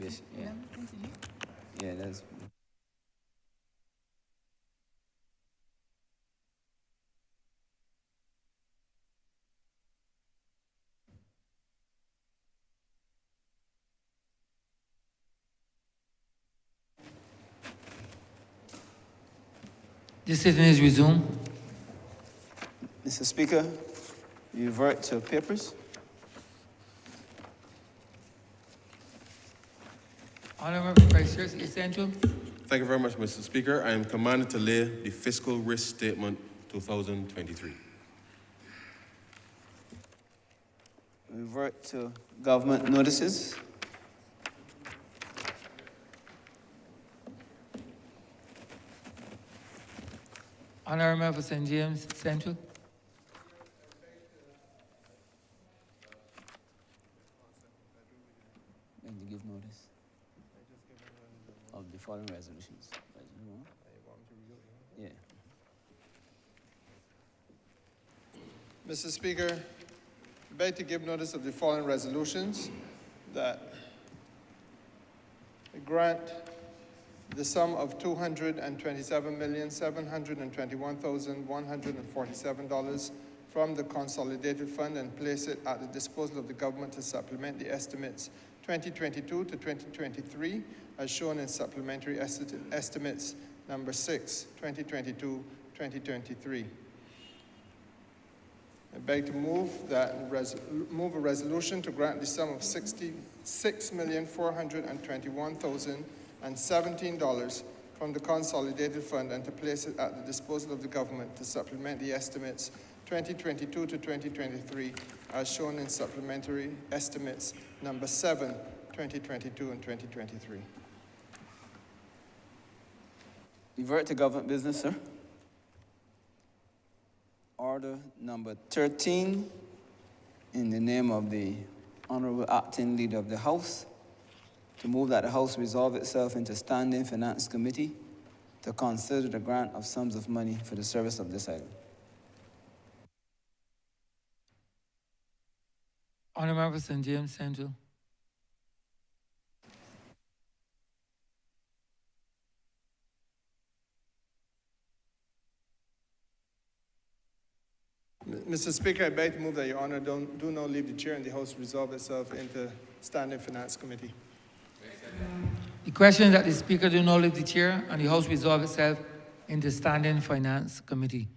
Yes, yeah. Yeah, that's. The sitting is resumed. Mr. Speaker, you revert to papers. Honourable Vice Chair, Essential. Thank you very much, Mr. Speaker. I am commanded to lay the Fiscal Risk Statement 2023. Revert to government notices. Honourable Member for St. James Central. And to give notice of the following resolutions. Yeah. Mr. Speaker, I beg to give notice of the following resolutions that grant the sum of $227,721,147 from the Consolidated Fund and place it at the disposal of the government to supplement the estimates 2022 to 2023 as shown in supplementary estimates number 6, 2022-2023. I beg to move a resolution to grant the sum of $66,421,017 from the Consolidated Fund and to place it at the disposal of the government to supplement the estimates 2022 to 2023 as shown in supplementary estimates number 7, 2022 and 2023. Revert to government business, sir. Order number 13, in the name of the Honourable Acting Leader of the House, to move that the House resolve itself into Standing Finance Committee to consider the grant of sums of money for the service of this item. Honourable Member for St. James Central. Mr. Speaker, I beg to move that Your Honour do not leave the chair and the House resolve itself into Standing Finance Committee. The question is that the Speaker do not leave the chair and the House resolve itself into Standing Finance Committee.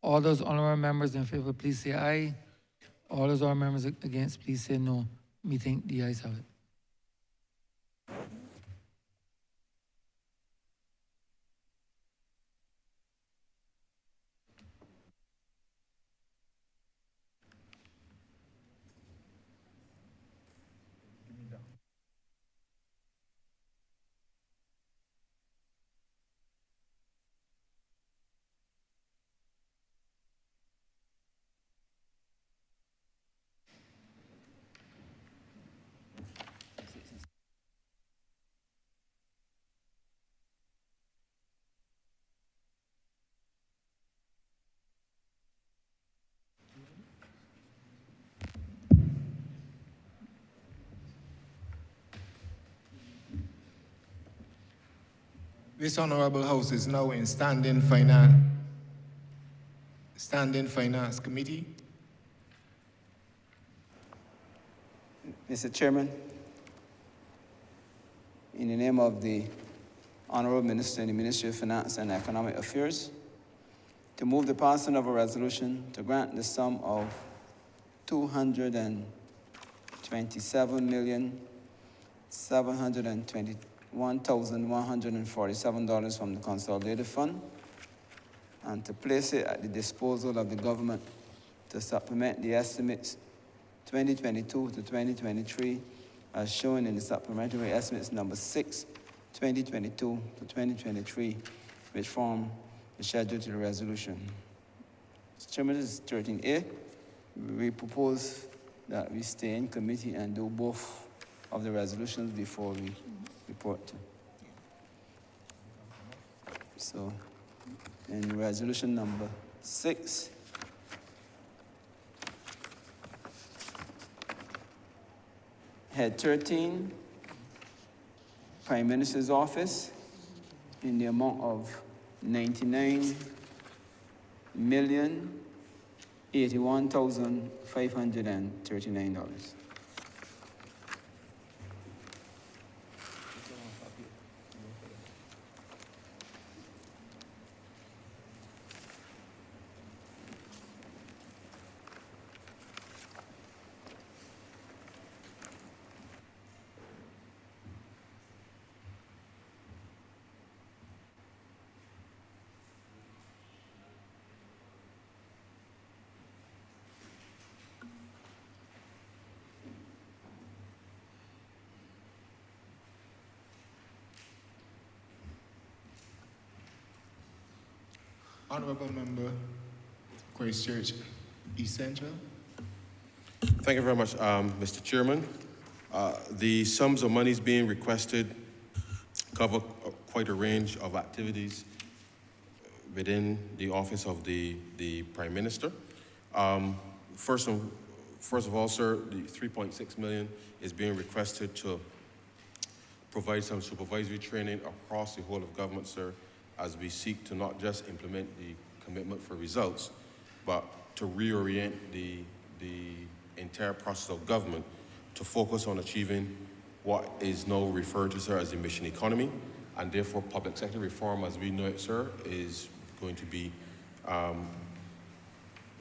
All those honourable members in favour, please say aye. All those honourable members against, please say no. Meeting, the ayes have it. This Honourable House is now in Standing Finance Committee. Mr. Chairman, in the name of the Honourable Minister in the Ministry of Finance and Economic Affairs, to move the passing of a resolution to grant the sum of $227,721,147 from the Consolidated Fund and to place it at the disposal of the government to supplement the estimates 2022 to 2023 as shown in the supplementary estimates number 6, 2022 to 2023, which form the schedule to the resolution. Mr. Chairman, this is 13A. We propose that we stay in committee and do both of the resolutions before we report. So, in resolution number 6, head 13, Prime Minister's office in the amount of $99,081,539. Honourable Member, Christchurch, East Central. Thank you very much, Mr. Chairman. The sums of monies being requested cover quite a range of activities within the office of the Prime Minister. First of all, sir, the 3.6 million is being requested to provide some supervisory training across the whole of government, sir, as we seek to not just implement the commitment for results, but to reorient the entire process of government to focus on achieving what is now referred to, sir, as the mission economy, and therefore public sector reform as we know it, sir, is going to be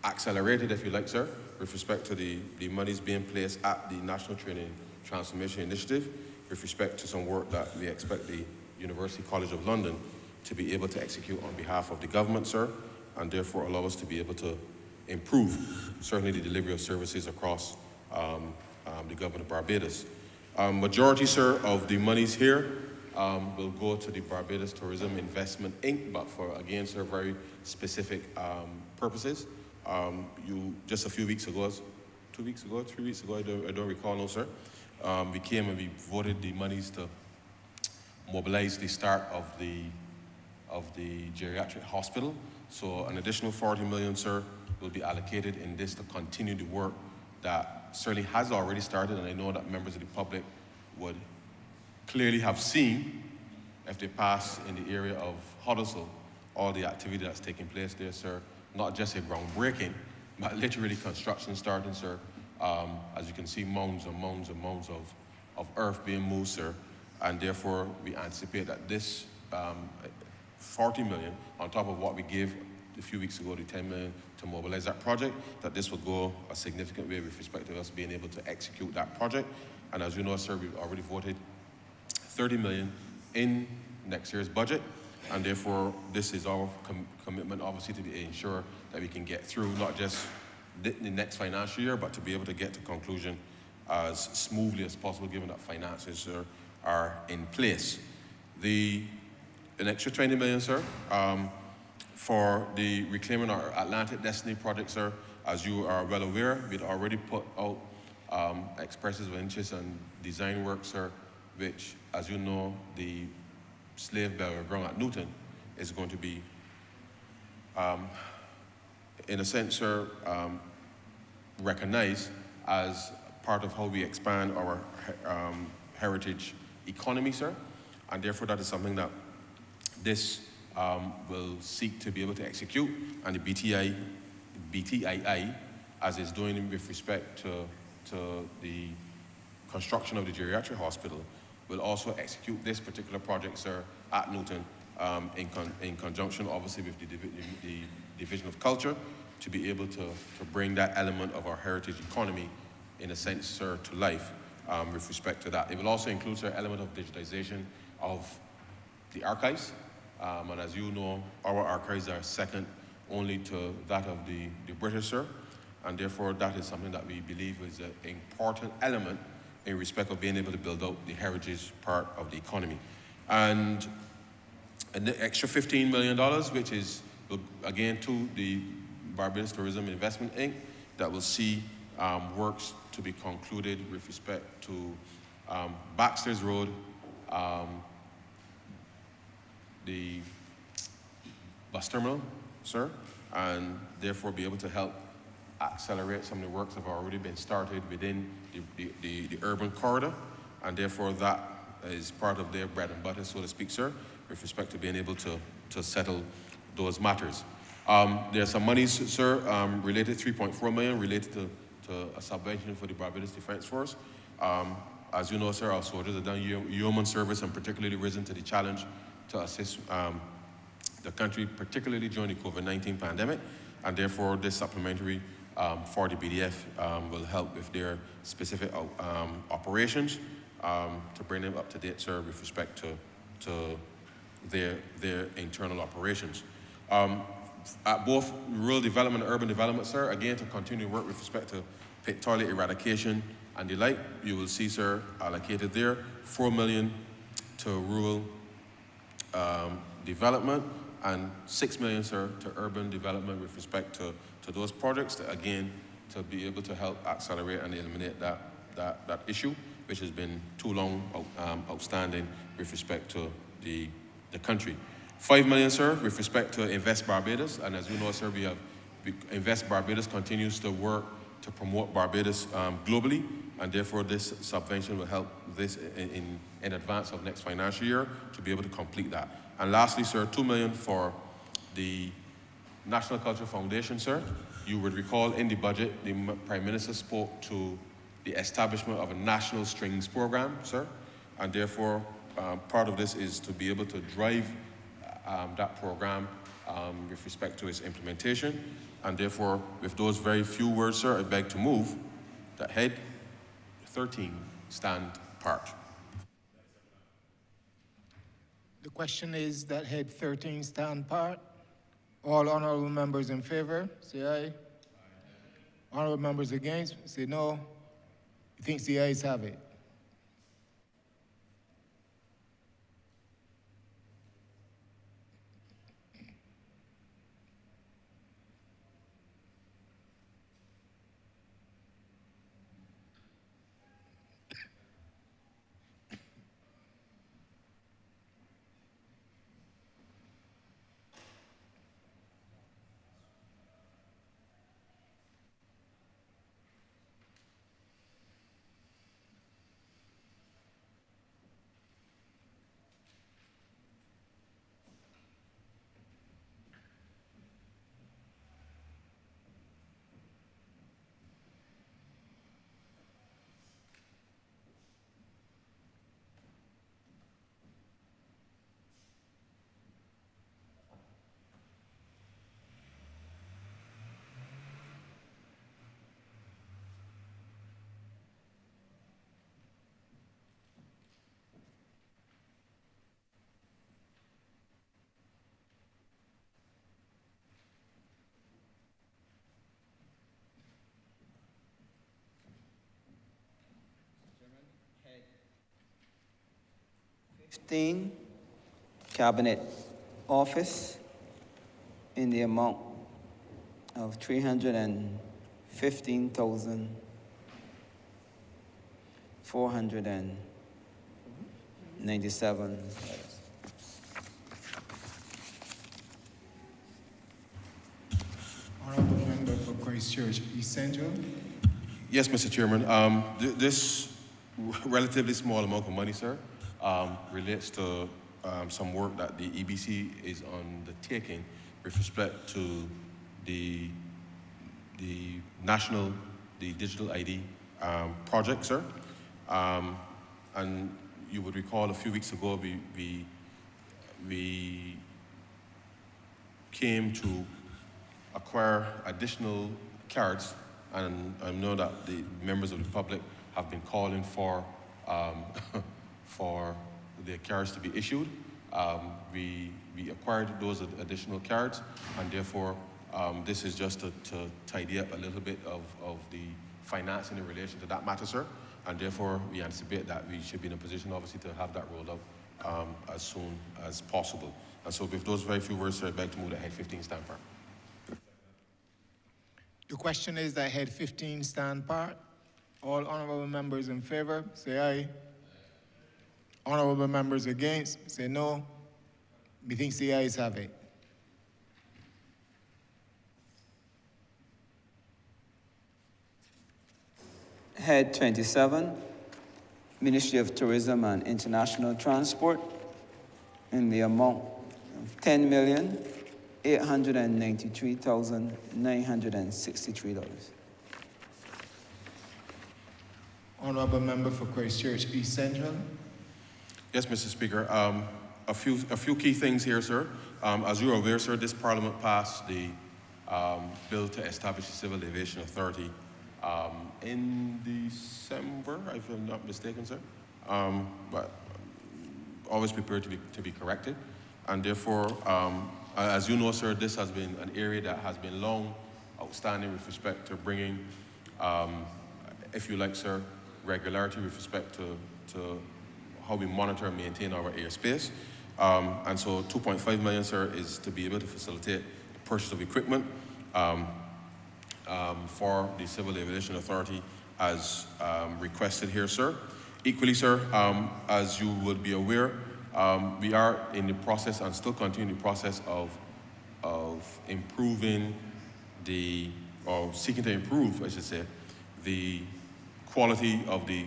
accelerated, if you like, sir, with respect to the monies being placed at the National Training Transformation Initiative, with respect to some work that we expect the University College of London to be able to execute on behalf of the government, sir, and therefore allow us to be able to improve, certainly, the delivery of services across the government of Barbados. Majority, sir, of the monies here will go to the Barbados Tourism Investment Inc., but for, again, sir, very specific purposes. You, just a few weeks ago, 2 weeks ago, 3 weeks ago, I don't recall now, sir, we came and we voted the monies to mobilize the start of the geriatric hospital. So an additional 40 million, sir, will be allocated in this to continue the work that certainly has already started, and I know that members of the public would clearly have seen, if they pass in the area of Honourable, all the activity that's taking place there, sir. Not just a groundbreaking, but literally construction starting, sir. As you can see, mounds and mounds and mounds of earth being moved, sir. And therefore, we anticipate that this 40 million, on top of what we gave a few weeks ago, the 10 million to mobilize that project, that this will go a significant way with respect to us being able to execute that project. And as you know, sir, we've already voted 30 million in next year's budget. And therefore, this is our commitment, obviously, to ensure that we can get through not just the next financial year, but to be able to get to conclusion as smoothly as possible, given that finances are in place. An extra 20 million, sir, for the Reclaiming Our Atlantic Destiny project, sir. As you are well aware, we'd already put out expressions of interest and design work, sir, which, as you know, the slave burial ground at Newton is going to be, in a sense, sir, recognized as part of how we expand our heritage economy, sir. And therefore, that is something that this will seek to be able to execute, and the BTII, as is doing with respect to the construction of the geriatric hospital, will also execute this particular project, sir, at Newton, in conjunction, obviously, with the Division of Culture, to be able to bring that element of our heritage economy, in a sense, sir, to life with respect to that. It will also include, sir, element of digitization of the archives. And as you know, our archives are second only to that of the British, sir. And therefore, that is something that we believe is an important element in respect of being able to build out the heritage part of the economy. And an extra $15 million, which is, again, to the Barbados Tourism Investment Inc., that will see works to be concluded with respect to Baxter's Road, the bus terminal, sir, and therefore be able to help accelerate some of the works that have already been started within the urban corridor, and therefore that is part of their bread and butter, so to speak, sir, with respect to being able to settle those matters. There's some monies, sir, related, 3.4 million, related to a subvention for the Barbados Defence Force. As you know, sir, our soldiers have done yeoman service and particularly risen to the challenge to assist the country, particularly during the COVID-19 pandemic, and therefore this supplementary for the BDF will help with their specific operations to bring them up to date, sir, with respect to their internal operations. At both rural development and urban development, sir, again, to continue work with respect to pit toilet eradication and the like, you will see, sir, allocated there, 4 million to rural development and 6 million, sir, to urban development with respect to those projects, again, to be able to help accelerate and eliminate that issue, which has been too long outstanding with respect to the country. 5 million, sir, with respect to Invest Barbados, and as you know, sir, Invest Barbados continues to work to promote Barbados globally, and therefore this subvention will help this in advance of next financial year to be able to complete that. And lastly, sir, 2 million for the National Cultural Foundation, sir. You would recall in the budget, the Prime Minister spoke to the establishment of a national strings program, sir, and therefore part of this is to be able to drive that program with respect to its implementation. And therefore, with those very few words, sir, I beg to move that head 13 stand part. The question is that head 13 stand part. All honorable members in favor, say aye. Honorable members against, say no. You think the ayes have it? Head 15, Cabinet Office, in the amount of $315,497. Honorable member for Christchurch East Central. Yes, Mr. Chairman. This relatively small amount of money, sir, relates to some work that the EBC is undertaking with respect to the digital ID project, sir. And you would recall a few weeks ago we came to acquire additional cards, and I know that the members of the public have been calling for for the cards to be issued. We acquired those additional cards, and therefore this is just to tidy up a little bit of the financing in relation to that matter, sir. And therefore we anticipate that we should be in a position, obviously, to have that rolled out as soon as possible. And so with those very few words, sir, I'd like to move to head 15 stand part. The question is that head 15 stand part. All honorable members in favor, say aye. Honorable members against, say no. Methinks the ayes have it. Head 27, Ministry of Tourism and International Transport in the amount of $10,893,963. Honourable Member for Christchurch East Central. Yes, Mr. Speaker. A few key things here, sir. As you are aware, sir, this Parliament passed the bill to establish the Civil Aviation Authority in December, if I'm not mistaken, sir. But always prepared to be corrected. And therefore, as you know, sir, this has been an area that has been long outstanding with respect to bringing, if you like, sir, regularity with respect to how we monitor and maintain our airspace. And so 2.5 million, sir, is to be able to facilitate the purchase of equipment for the Civil Aviation Authority as requested here, sir. Equally, sir, as you would be aware, we are in the process and still continue the process of improving or seeking to improve, I should say, the quality of the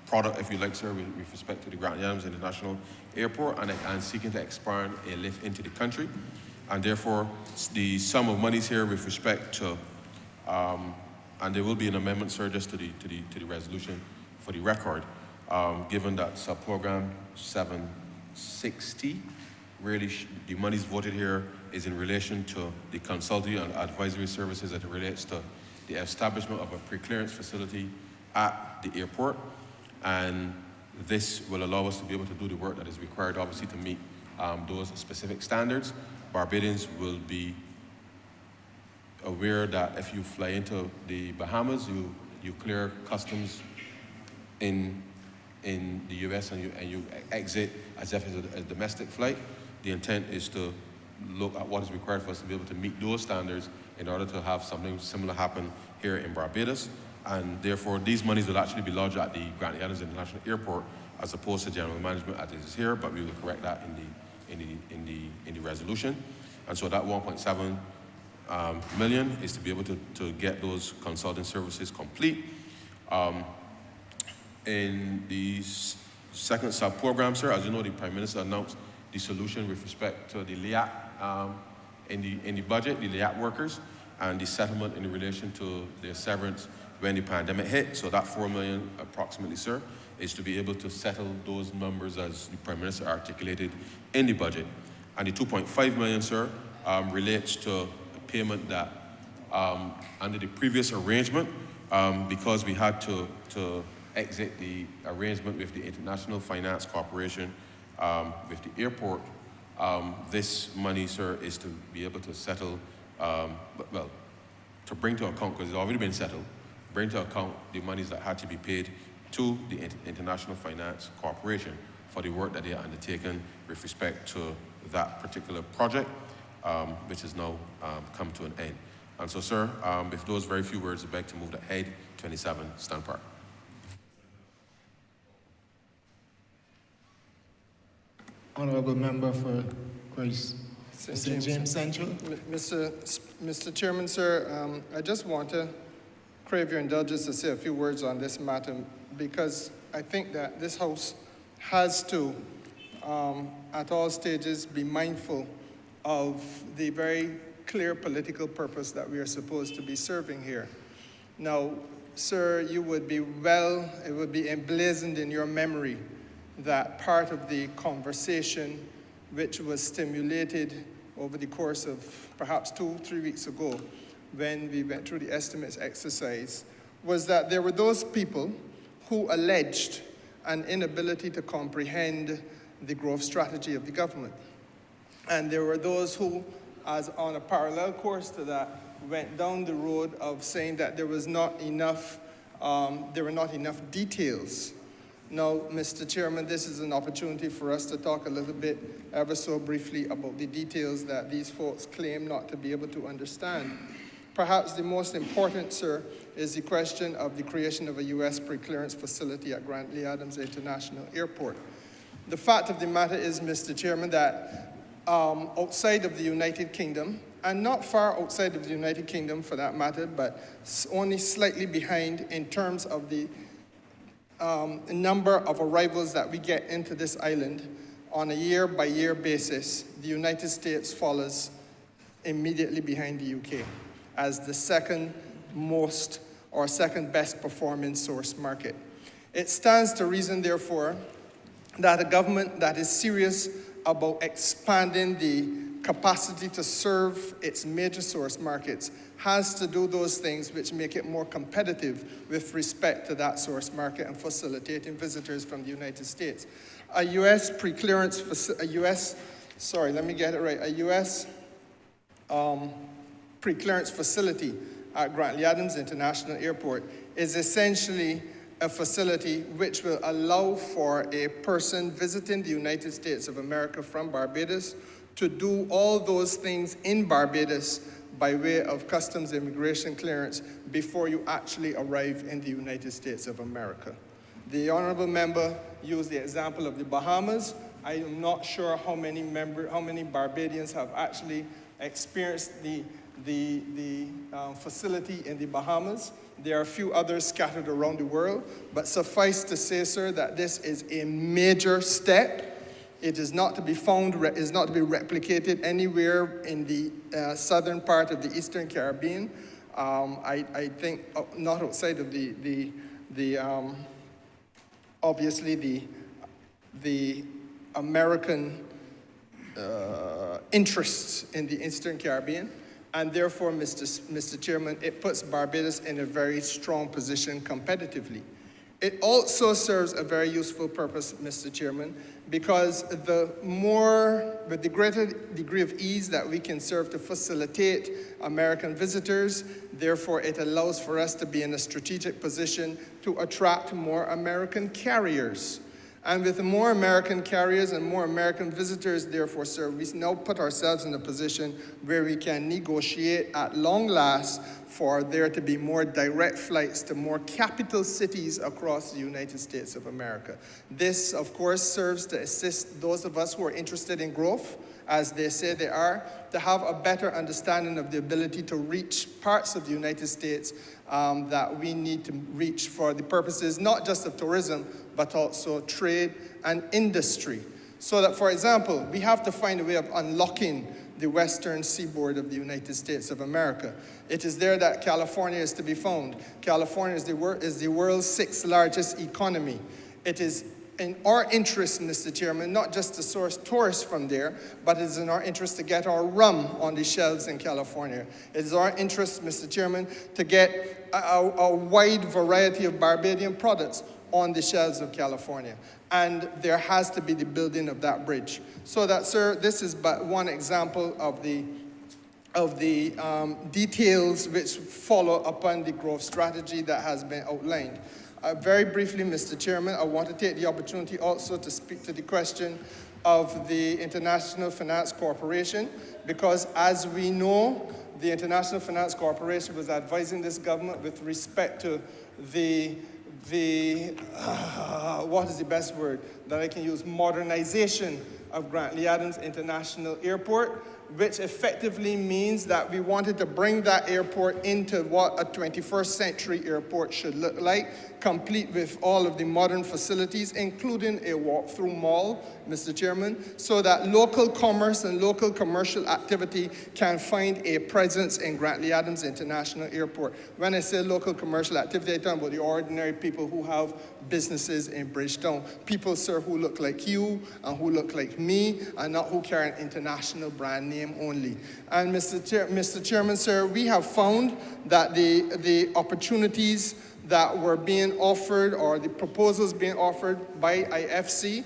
product, if you like, sir, with respect to the Grantley Adams International Airport and seeking to expand a lift into the country. And therefore, the sum of monies here with respect to, and there will be an amendment, sir, just to the resolution for the record, given that sub-program 760, really the monies voted here is in relation to the consulting and advisory services as it relates to the establishment of a pre-clearance facility at the airport. And this will allow us to be able to do the work that is required, obviously, to meet those specific standards. Barbadians will be aware that if you fly into the Bahamas, you clear customs in the US and you exit as if it's a domestic flight. The intent is to look at what is required for us to be able to meet those standards in order to have something similar happen here in Barbados. And therefore, these monies will actually be lodged at the Grantley Adams International Airport as opposed to general management as it is here, but we will correct that in the resolution. And so that 1.7 million is to be able to get those consulting services complete. In the second sub-program, sir, as you know, the Prime Minister announced the solution with respect to the LIAC in the budget, the LIAC workers, and the settlement in relation to their severance when the pandemic hit. So that 4 million approximately, sir, is to be able to settle those numbers as the Prime Minister articulated in the budget. And the 2.5 million, sir, relates to a payment that under the previous arrangement, because we had to exit the arrangement with the International Finance Corporation with the airport, this money, sir, is to be able to settle, well, to bring to account, because it's already been settled, bring to account the monies that had to be paid to the International Finance Corporation for the work that they are undertaken with respect to that particular project, which has now come to an end. And so, sir, with those very few words, I beg to move that head 27, Stand Park. Honourable Member for St. James Central. Mr. Chairman, sir, I just want to crave your indulgence to say a few words on this matter, because I think that this House has to, at all stages, be mindful of the very clear political purpose that we are supposed to be serving here. Now, sir, it would be emblazoned in your memory that part of the conversation which was stimulated over the course of perhaps 2-3 weeks ago when we went through the estimates exercise was that there were those people who alleged an inability to comprehend the growth strategy of the government. And there were those who, as on a parallel course to that, went down the road of saying that there were not enough details. Now, Mr. Chairman, this is an opportunity for us to talk a little bit, ever so briefly, about the details that these folks claim not to be able to understand. Perhaps the most important, sir, is the question of the creation of a U.S. pre-clearance facility at Grantley Adams International Airport. The fact of the matter is, Mr. Chairman, that outside of the United Kingdom, and not far outside of the United Kingdom for that matter, but only slightly behind in terms of the number of arrivals that we get into this island on a year-by-year basis, the United States follows immediately behind the UK as the second most or second best performing source market. It stands to reason, therefore, that a government that is serious about expanding the capacity to serve its major source markets has to do those things which make it more competitive with respect to that source market and facilitating visitors from the United States. A U.S. pre-clearance, pre-clearance facility at Grantley Adams International Airport is essentially a facility which will allow for a person visiting the United States of America from Barbados to do all those things in Barbados by way of customs immigration clearance before you actually arrive in the United States of America. The honourable member used the example of the Bahamas. I am not sure how many Barbadians have actually experienced the facility in the Bahamas. There are a few others scattered around the world, but suffice to say, sir, that this is a major step. It is not to be found, is not to be replicated anywhere in the southern part of the Eastern Caribbean. I think not outside of obviously the American interests in the Eastern Caribbean. And therefore, Mr. Chairman, it puts Barbados in a very strong position competitively. It also serves a very useful purpose, Mr. Chairman, because with the greater degree of ease that we can serve to facilitate American visitors, therefore it allows for us to be in a strategic position to attract more American carriers. And with more American carriers and more American visitors, therefore, sir, we now put ourselves in a position where we can negotiate at long last for there to be more direct flights to more capital cities across the United States of America. This, of course, serves to assist those of us who are interested in growth, as they say they are, to have a better understanding of the ability to reach parts of the United States that we need to reach for the purposes not just of tourism, but also trade and industry. So that, for example, we have to find a way of unlocking the western seaboard of the United States of America. It is there that California is to be found. California is the world's 6th largest economy. It is in our interest, Mr. Chairman, not just to source tourists from there, but it is in our interest to get our rum on the shelves in California. It is our interest, Mr. Chairman, to get a wide variety of Barbadian products on the shelves of California. And there has to be the building of that bridge. So that, sir, this is but one example of the details which follow upon the growth strategy that has been outlined. Very briefly, Mr. Chairman, I want to take the opportunity also to speak to the question of the International Finance Corporation, because as we know, the International Finance Corporation was advising this government with respect to what is the best word that I can use, modernization of Grantley Adams International Airport, which effectively means that we wanted to bring that airport into what a 21st century airport should look like, complete with all of the modern facilities, including a walk-through mall, Mr. Chairman, so that local commerce and local commercial activity can find a presence in Grantley Adams International Airport. When I say local commercial activity, I'm talking about the ordinary people who have businesses in Bridgetown. People, sir, who look like you and who look like me and not who carry an international brand name only. And Mr. Chairman, sir, we have found that the opportunities that were being offered, or the proposals being offered by IFC,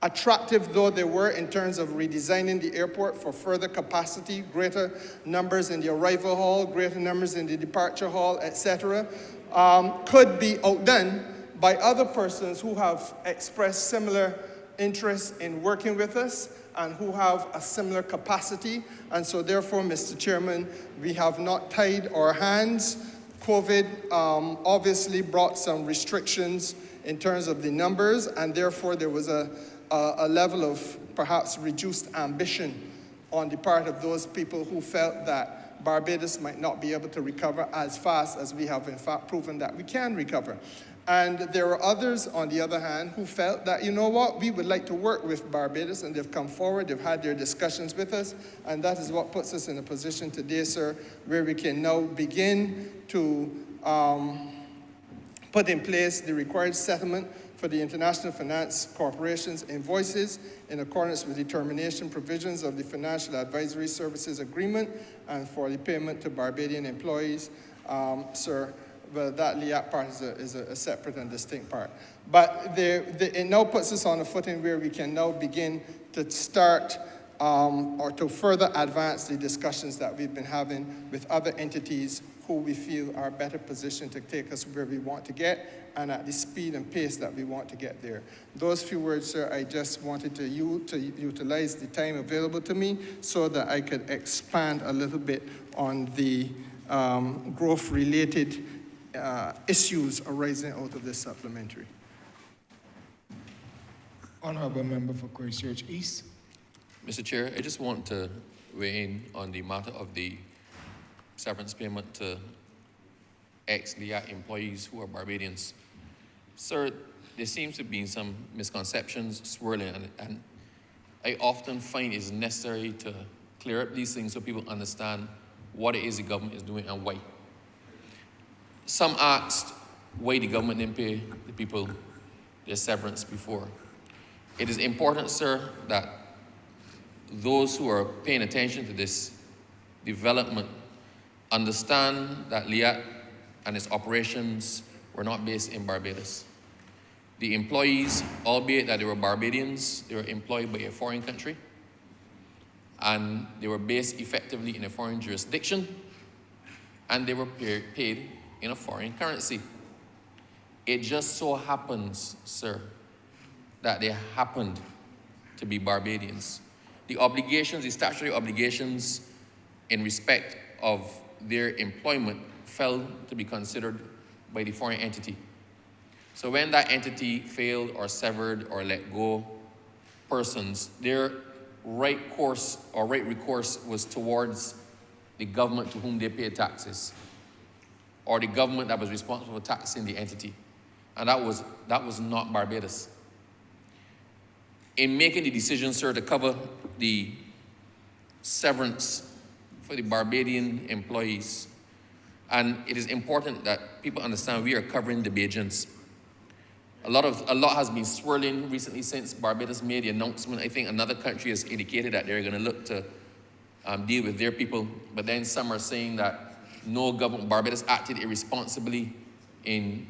attractive though they were in terms of redesigning the airport for further capacity, greater numbers in the arrival hall, greater numbers in the departure hall, etc., could be outdone by other persons who have expressed similar interest in working with us and who have a similar capacity. And so therefore, Mr. Chairman, we have not tied our hands. COVID obviously brought some restrictions in terms of the numbers, and therefore there was a level of perhaps reduced ambition on the part of those people who felt that Barbados might not be able to recover as fast as we have in fact proven that we can recover. And there were others, on the other hand, who felt that, you know what, we would like to work with Barbados, and they've come forward, they've had their discussions with us, and that is what puts us in a position today, sir, where we can now begin to put in place the required settlement for the International Finance Corporation's invoices in accordance with the termination provisions of the Financial Advisory Services Agreement and for the payment to Barbadian employees, sir. Well, that LIAT part is a separate and distinct part. But it now puts us on a footing where we can now begin to start or to further advance the discussions that we've been having with other entities who we feel are better positioned to take us where we want to get and at the speed and pace that we want to get there. Those few words, sir, I just wanted to utilize the time available to me so that I could expand a little bit on the growth-related issues arising out of this supplementary. Honourable Member for Christchurch East. Mr. Chair, I just want to weigh in on the matter of the severance payment to ex-LIAT employees who are Barbadians. Sir, there seems to be some misconceptions swirling, and I often find it's necessary to clear up these things so people understand what it is the government is doing and why. Some asked why the government didn't pay the people their severance before. It is important, sir, that those who are paying attention to this development understand that LIAT and its operations were not based in Barbados. The employees, albeit that they were Barbadians, they were employed by a foreign country, and they were based effectively in a foreign jurisdiction, and they were paid in a foreign currency. It just so happens, sir, that they happened to be Barbadians. The obligations, the statutory obligations in respect of their employment fell to be considered by the foreign entity. So when that entity failed or severed or let go persons, their right course or right recourse was towards the government to whom they paid taxes, or the government that was responsible for taxing the entity. And that was not Barbados. In making the decision, sir, to cover the severance for the Barbadian employees, and it is important that people understand we are covering the Bajans. A lot has been swirling recently since Barbados made the announcement. I think another country has indicated that they're going to look to deal with their people, but then some are saying that no government, Barbados acted irresponsibly in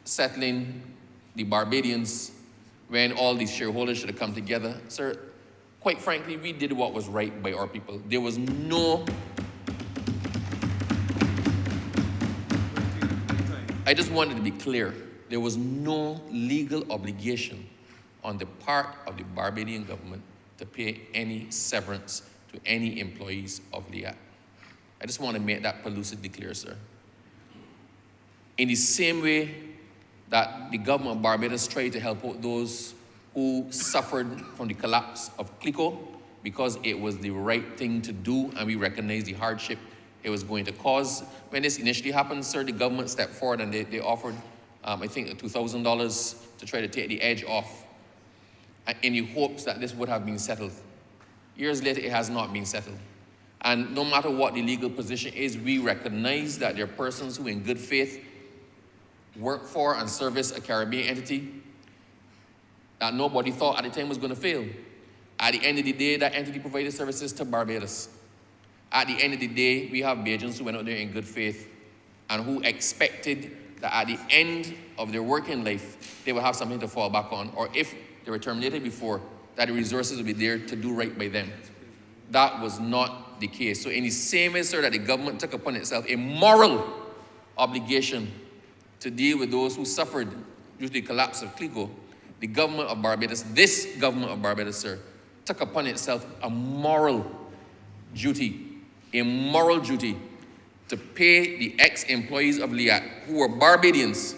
settling the Barbadians when all these shareholders should have come together. Sir, quite frankly, we did what was right by our people. There was no... I just wanted to be clear. There was no legal obligation on the part of the Barbadian government to pay any severance to any employees of LIAT. I just want to make that pellucidly clear, sir. In the same way that the government of Barbados tried to help out those who suffered from the collapse of CLICO because it was the right thing to do and we recognized the hardship it was going to cause. When this initially happened, sir, the government stepped forward and they offered, I think, $2,000 to try to take the edge off in the hopes that this would have been settled. Years later, it has not been settled. And no matter what the legal position is, we recognize that there are persons who in good faith work for and service a Caribbean entity that nobody thought at the time was going to fail. At the end of the day, that entity provided services to Barbados. At the end of the day, we have Bajans who went out there in good faith and who expected that at the end of their working life, they would have something to fall back on, or if they were terminated before, that the resources would be there to do right by them. That was not the case. So in the same way, sir, that the government took upon itself a moral obligation to deal with those who suffered due to the collapse of CLICO, the government of Barbados, this government of Barbados, sir, took upon itself a moral duty to pay the ex-employees of LIAT who were Barbadians,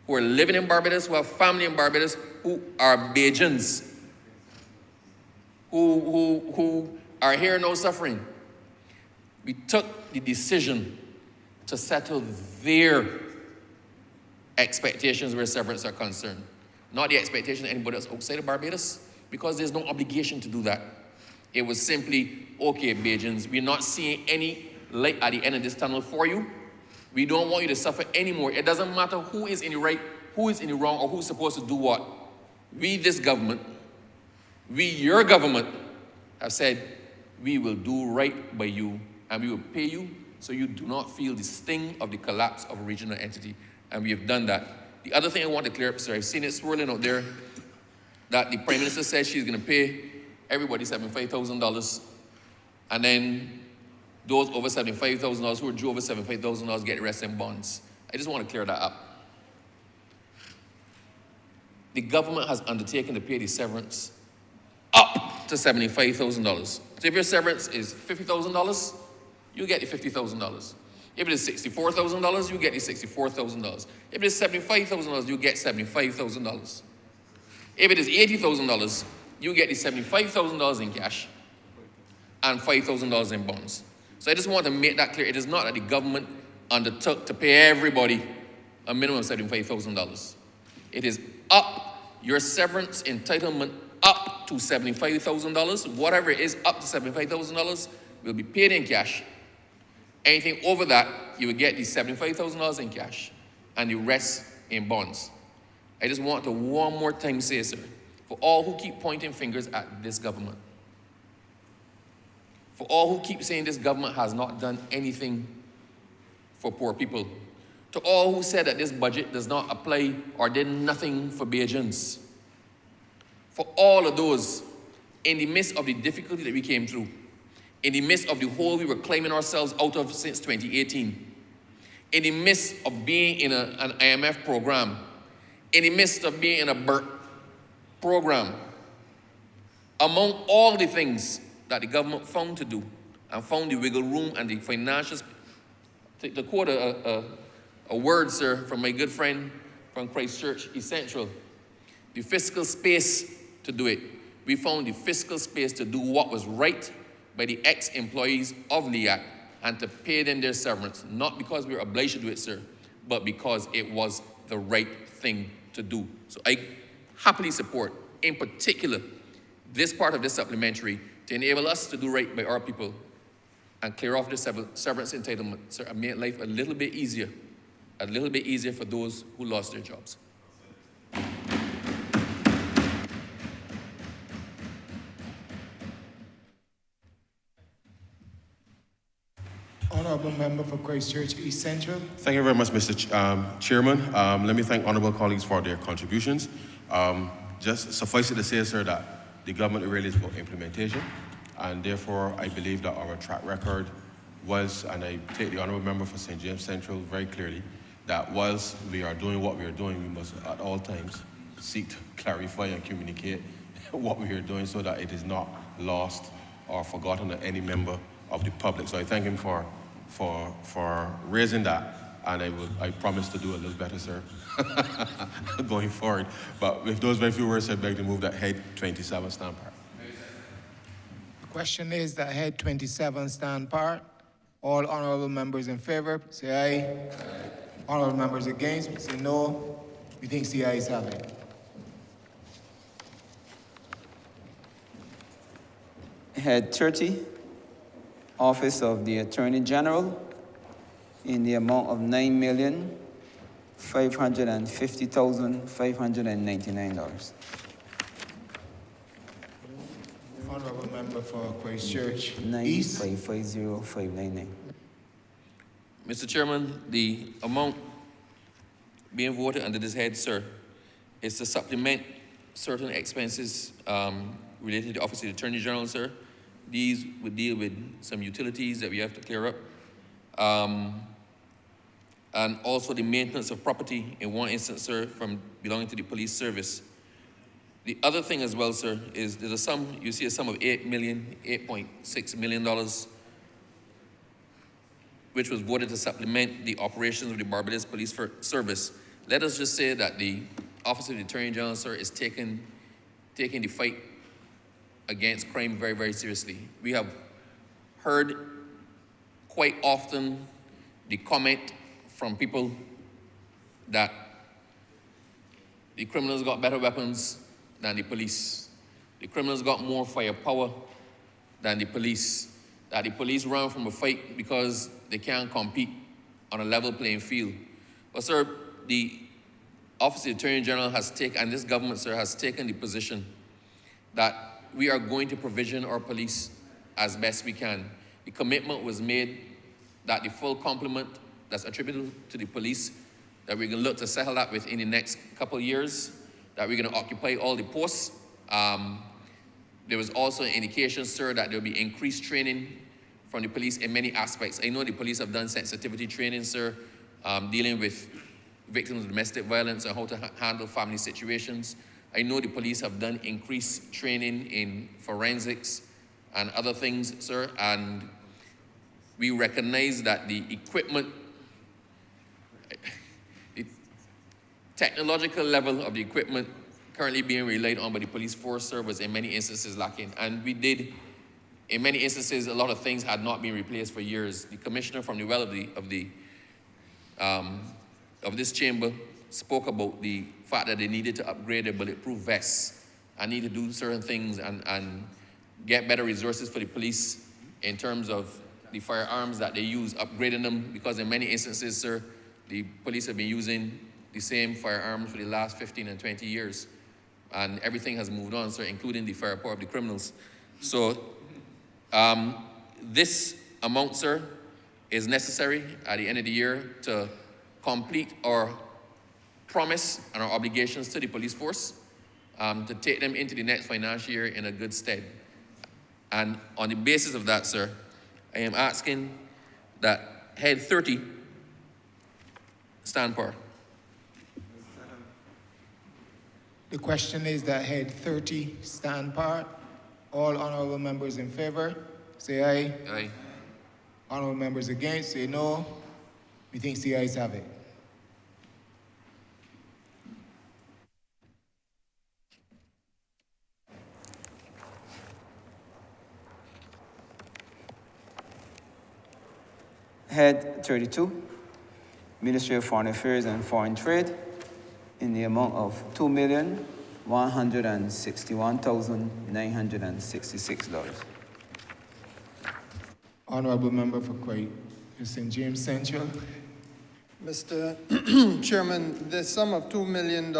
who are living in Barbados, who have family in Barbados, who are Bajans, who are here now suffering. We took the decision to settle their expectations where severance are concerned, not the expectation of anybody else outside of Barbados, because there's no obligation to do that. It was simply, okay, Bajans, we're not seeing any light at the end of this tunnel for you. We don't want you to suffer anymore. It doesn't matter who is in the right, who is in the wrong, or who's supposed to do what. We, this government, we, your government, have said we will do right by you and we will pay you so you do not feel the sting of the collapse of a regional entity. And we have done that. The other thing I want to clear up, sir, I've seen it swirling out there that the Prime Minister said she's going to pay everybody $75,000, and then those over $75,000 who are due over $75,000 get the rest in bonds. I just want to clear that up. The government has undertaken to pay the severance up to $75,000. So if your severance is $50,000, you get the $50,000. If it is $64,000, you get the $64,000. If it is $75,000, you get $75,000. If it is $80,000, you get the $75,000 in cash and $5,000 in bonds. So I just want to make that clear. It is not that the government undertook to pay everybody a minimum of $75,000. It is up, your severance entitlement up to $75,000. Whatever it is up to $75,000 will be paid in cash. Anything over that, you will get the $75,000 in cash and the rest in bonds. I just want to one more time say, sir, for all who keep pointing fingers at this government, for all who keep saying this government has not done anything for poor people, to all who said that this budget does not apply or did nothing for Bajans, for all of those in the midst of the difficulty that we came through, in the midst of the hole we were climbing ourselves out of since 2018, in the midst of being in an IMF program, in the midst of being in a BERT program, among all the things that the government found to do and found the wiggle room and the financial, to quote a word, sir, from my good friend from Christchurch East Central, the fiscal space to do it. We found the fiscal space to do what was right by the ex-employees of LIAC and to pay them their severance, not because we were obliged to do it, sir, but because it was the right thing to do. So I happily support, in particular, this part of this supplementary to enable us to do right by our people and clear off the severance entitlement, sir, and make life a little bit easier for those who lost their jobs. Honourable Member for Christchurch East Central. Thank you very much, Mr. Chairman. Let me thank honourable colleagues for their contributions. Just suffice it to say, sir, that the government really is about implementation, and therefore I believe that our track record was, and I take the honourable member for St. James Central very clearly, that whilst we are doing what we are doing, we must at all times seek to clarify and communicate what we are doing so that it is not lost or forgotten to any member of the public. So I thank him for raising that, and I promise to do a little better, sir, going forward. But with those very few words, I beg to move that head 27 stand part. The question is that head 27 stand part. All honourable members in favour, say aye. Honourable members against, say no. We think the ayes have it. Head 30, Office of the Attorney General, in the amount of $9,550,599. Honourable member for Christchurch East. 9,550,599. Mr. Chairman, the amount being voted under this head, sir, is to supplement certain expenses related to the Office of the Attorney General, sir. These would deal with some utilities that we have to clear up. And also the maintenance of property in one instance, sir, from belonging to the police service. The other thing as well, sir, is there's a sum, you see a sum of $8.6 million, which was voted to supplement the operations of the Barbados Police Service. Let us just say that the Office of the Attorney General, sir, is taking the fight against crime very, very seriously. We have heard quite often the comment from people that the criminals got better weapons than the police. The criminals got more firepower than the police. That the police run from a fight because they can't compete on a level playing field. But sir, the Office of the Attorney General has taken, and this government, sir, has taken the position that we are going to provision our police as best we can. The commitment was made that the full complement that's attributable to the police, that we're going to look to settle that within the next couple of years, that we're going to occupy all the posts. There was also an indication, sir, that there will be increased training from the police in many aspects. I know the police have done sensitivity training, sir, dealing with victims of domestic violence and how to handle family situations. I know the police have done increased training in forensics and other things, sir, and we recognize that the equipment, the technological level of the equipment currently being relied on by the police force, sir, was in many instances lacking. And we did, in many instances, a lot of things had not been replaced for years. The commissioner from the well of this chamber spoke about the fact that they needed to upgrade their bulletproof vests and need to do certain things and get better resources for the police in terms of the firearms that they use, upgrading them, because in many instances, sir, the police have been using the same firearms for the last 15 and 20 years. And everything has moved on, sir, including the firepower of the criminals. So this amount, sir, is necessary at the end of the year to complete our promise and our obligations to the police force, to take them into the next financial year in a good stead. And on the basis of that, sir, I am asking that Head 30 stand par. The question is that Head 30 stand par. All honorable members in favor, say aye. Aye. Honorable members against, say no. Methinks the ayes have it. Head 32, Ministry of Foreign Affairs and Foreign Trade, in the amount of $2,161,966. Honorable member for Quay, St. James Central. Mr. Chairman, the sum of $2 million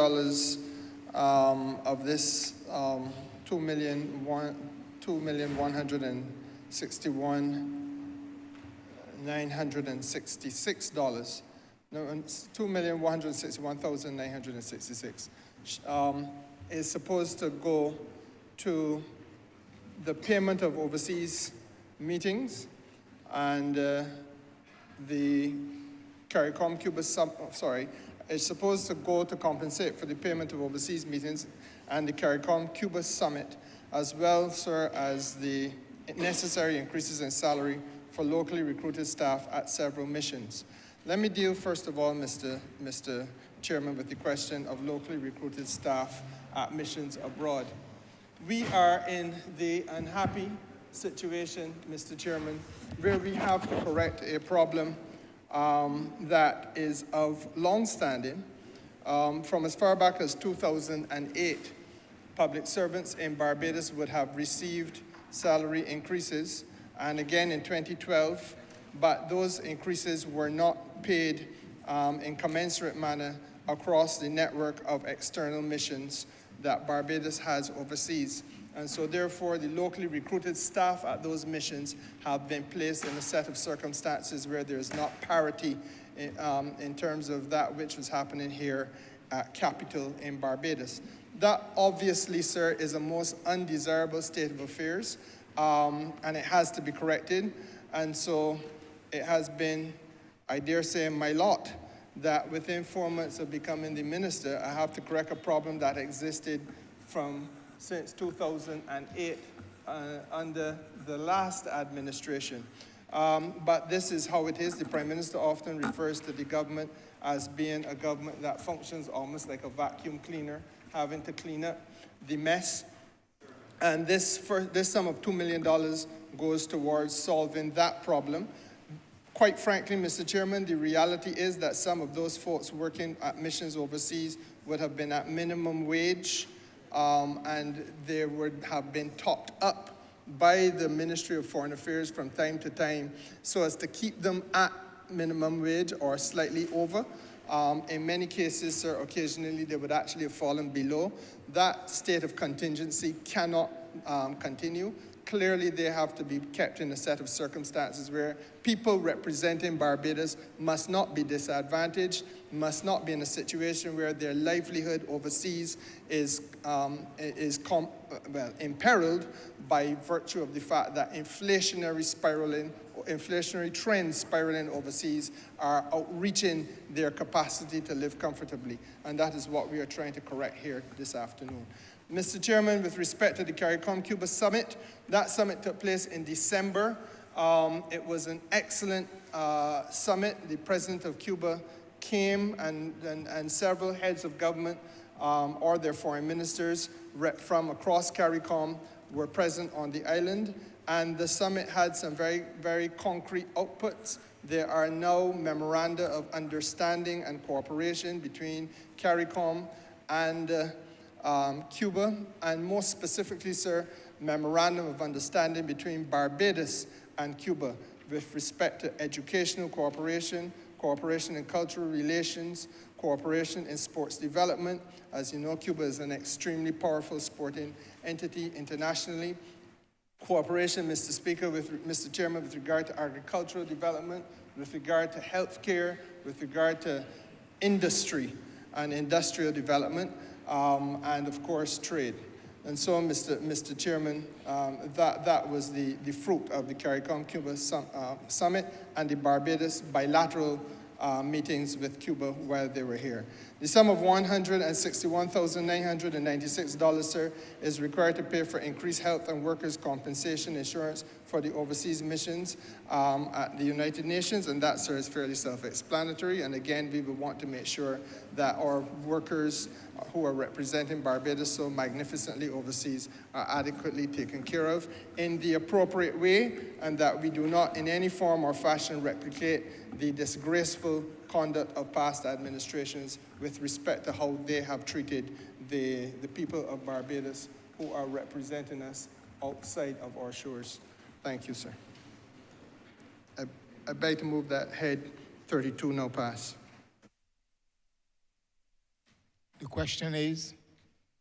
of this $2,161,966. No, $2,161,966 is supposed to go to the payment of overseas meetings and the CARICOM Cuba is supposed to go to compensate for the payment of overseas meetings and the CARICOM Cuba Summit, as well, sir, as the necessary increases in salary for locally recruited staff at several missions. Let me deal, first of all, Mr. Chairman, with the question of locally recruited staff at missions abroad. We are in the unhappy situation, Mr. Chairman, where we have to correct a problem that is of long standing. From as far back as 2008, public servants in Barbados would have received salary increases, and again in 2012, but those increases were not paid in commensurate manner across the network of external missions that Barbados has overseas. And so therefore, the locally recruited staff at those missions have been placed in a set of circumstances where there is not parity in terms of that which was happening here at Capital in Barbados. That obviously, sir, is a most undesirable state of affairs, and it has to be corrected. And so it has been, I dare say, my lot that within 4 months of becoming the minister, I have to correct a problem that existed since 2008 under the last administration. But this is how it is. The Prime Minister often refers to the government as being a government that functions almost like a vacuum cleaner, having to clean up the mess. And this sum of $2 million goes towards solving that problem. Quite frankly, Mr. Chairman, the reality is that some of those folks working at missions overseas would have been at minimum wage, and they would have been topped up by the Ministry of Foreign Affairs from time to time so as to keep them at minimum wage or slightly over. In many cases, sir, occasionally they would actually have fallen below. That state of contingency cannot continue. Clearly, they have to be kept in a set of circumstances where people representing Barbados must not be disadvantaged, must not be in a situation where their livelihood overseas is imperiled by virtue of the fact that inflationary trends spiraling overseas are outreaching their capacity to live comfortably. And that is what we are trying to correct here this afternoon. Mr. Chairman, with respect to the CARICOM-Cuba Summit, that summit took place in December. It was an excellent summit. The President of Cuba came and several heads of government or their foreign ministers from across CARICOM were present on the island. And the summit had some very, very concrete outputs. There are now memoranda of understanding and cooperation between CARICOM and Cuba, and more specifically, sir, memorandum of understanding between Barbados and Cuba with respect to educational cooperation, cooperation in cultural relations, cooperation in sports development. As you know, Cuba is an extremely powerful sporting entity internationally. Cooperation, Mr. Speaker, Mr. Chairman, with regard to agricultural development, with regard to healthcare, with regard to industry and industrial development, and of course, trade. And so, Mr. Chairman, that was the fruit of the CARICOM-Cuba Summit and the Barbados bilateral meetings with Cuba while they were here. The sum of $161,996, sir, is required to pay for increased health and workers' compensation insurance for the overseas missions at the United Nations, and that, sir, is fairly self-explanatory. And again, we would want to make sure that our workers who are representing Barbados so magnificently overseas are adequately taken care of in the appropriate way, and that we do not in any form or fashion replicate the disgraceful conduct of past administrations with respect to how they have treated the people of Barbados who are representing us outside of our shores. Thank you, sir. I beg to move that head 32 now pass. The question is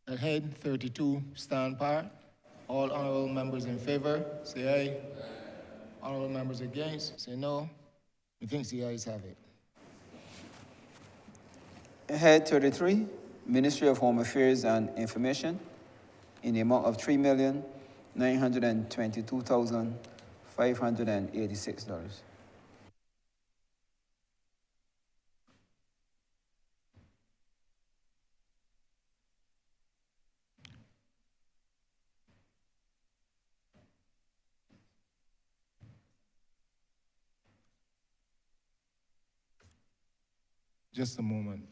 that head 32 stand par. All honorable members in favor, say aye. Honorable members against, say no. I think the ayes have it. Head 33, Ministry of Home Affairs and Information, in the amount of $3,922,586. Just a moment.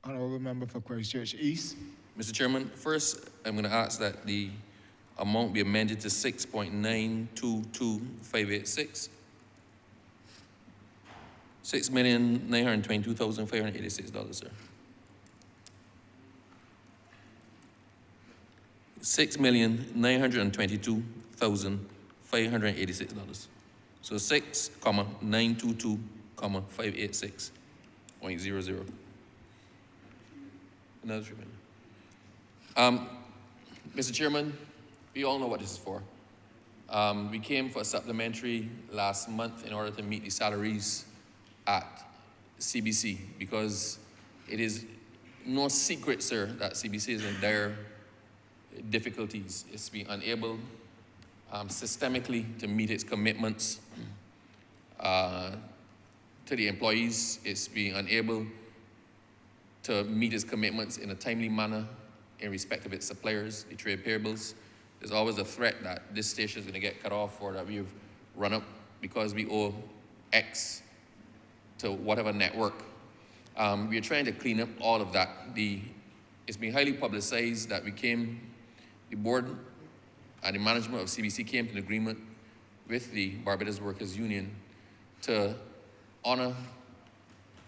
Honorable member for Christchurch East. Mr. Chairman, first, I'm going to ask that the amount be amended to 6.922586. $6,922,586, sir. $6,922,586. So 6,922,586.00. Another 3 million. Mr. Chairman, we all know what this is for. We came for a supplementary last month in order to meet the salaries at CBC because it is no secret, sir, that CBC is in dire difficulties. It's been unable systemically to meet its commitments to the employees. It's been unable to meet its commitments in a timely manner in respect of its suppliers, the trade payables. There's always a threat that this station is going to get cut off or that we've run up because we owe X to whatever network. We are trying to clean up all of that. It's been highly publicized that the board and the management of CBC came to an agreement with the Barbados Workers Union to honor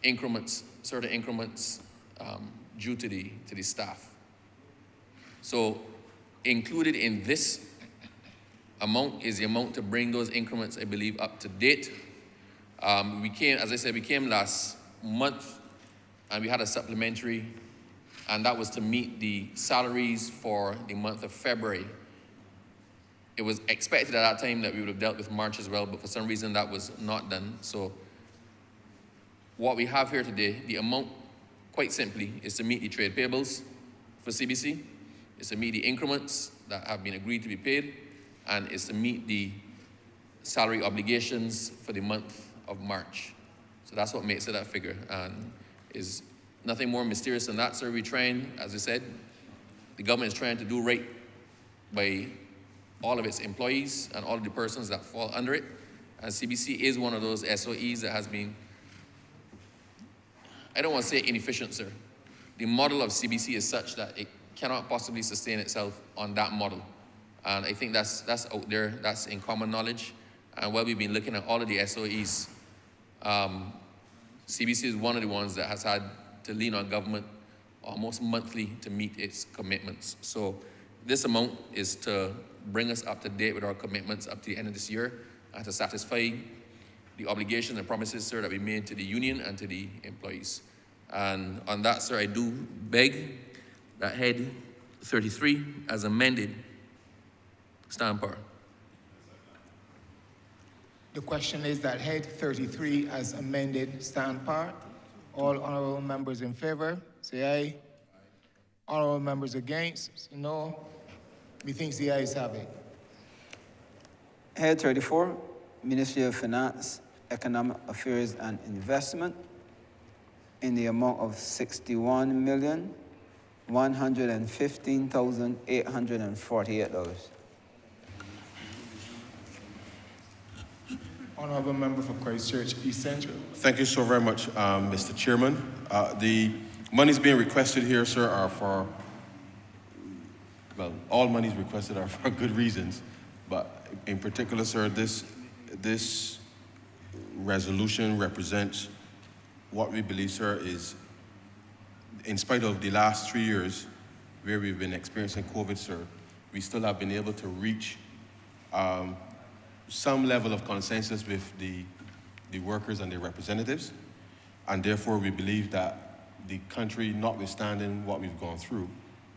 increments, certain increments due to the staff. So included in this amount is the amount to bring those increments, I believe, up to date. As I said, we came last month and we had a supplementary, and that was to meet the salaries for the month of February. It was expected at that time that we would have dealt with March as well, but for some reason that was not done. So what we have here today, the amount, quite simply, is to meet the trade payables for CBC, is to meet the increments that have been agreed to be paid, and is to meet the salary obligations for the month of March. So that's what makes it that figure, and is nothing more mysterious than that, sir. We're trying, as I said, the government is trying to do right by all of its employees and all of the persons that fall under it, and CBC is one of those SOEs that has been, I don't want to say inefficient, sir. The model of CBC is such that it cannot possibly sustain itself on that model. And I think that's out there, that's in common knowledge. And while we've been looking at all of the SOEs, CBC is one of the ones that has had to lean on government almost monthly to meet its commitments. So this amount is to bring us up to date with our commitments up to the end of this year and to satisfy the obligations and promises, sir, that we made to the union and to the employees. And on that, sir, I do beg that head 33 as amended stand par. The question is that head 33 as amended stand part. All honorable members in favor, say aye. Honorable members against, say no. Methinks the ayes have it. Head 34, Ministry of Finance, Economic Affairs and Investment, in the amount of $61,115,848. Honorable member for Christchurch East Central. Thank you so very much, Mr. Chairman. The monies being requested here, sir, are for, well, all monies requested are for good reasons, but in particular, sir, this resolution represents what we believe, sir, is, in spite of the last 3 years where we've been experiencing COVID, sir, we still have been able to reach some level of consensus with the workers and their representatives. And therefore, we believe that the country, notwithstanding what we've gone through,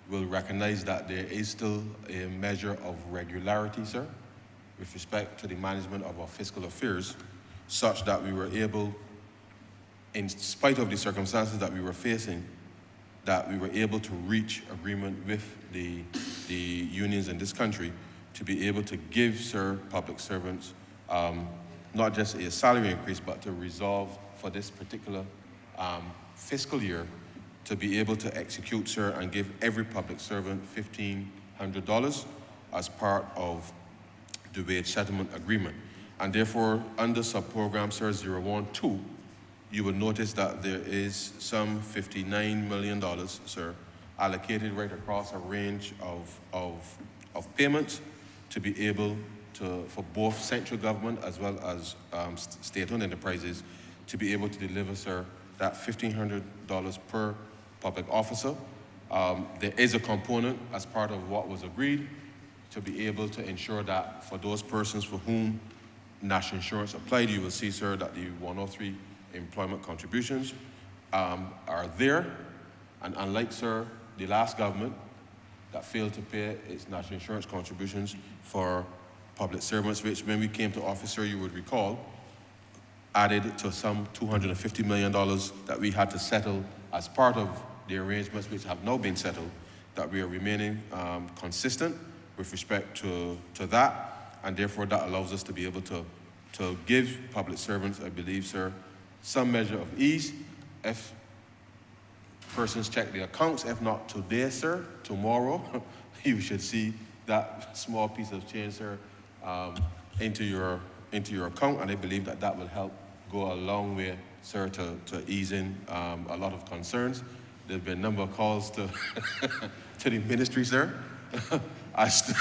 will recognize that there is still a measure of regularity, sir, with respect to the management of our fiscal affairs, such that we were able, in spite of the circumstances that we were facing, that we were able to reach agreement with the unions in this country to be able to give, sir, public servants not just a salary increase, but to resolve for this particular fiscal year to be able to execute, sir, and give every public servant $1,500 as part of the wage settlement agreement. And therefore, under sub-program, sir, 012, you will notice that there is some $59 million, sir, allocated right across a range of payments to be able to, for both central government as well as state-owned enterprises, to be able to deliver, sir, that $1,500 per public officer. There is a component as part of what was agreed to be able to ensure that for those persons for whom national insurance applied, you will see, sir, that the 103 employment contributions are there. And unlike, sir, the last government that failed to pay its national insurance contributions for public servants, which when we came to office, sir, you would recall, added to some $250 million that we had to settle as part of the arrangements which have now been settled, that we are remaining consistent with respect to that, and therefore that allows us to be able to give public servants, I believe, sir, some measure of ease. If persons check their accounts, if not today, sir, tomorrow, you should see that small piece of change, sir, into your account, and I believe that that will help go a long way, sir, to easing a lot of concerns. There's been a number of calls to to the ministry, sir, as to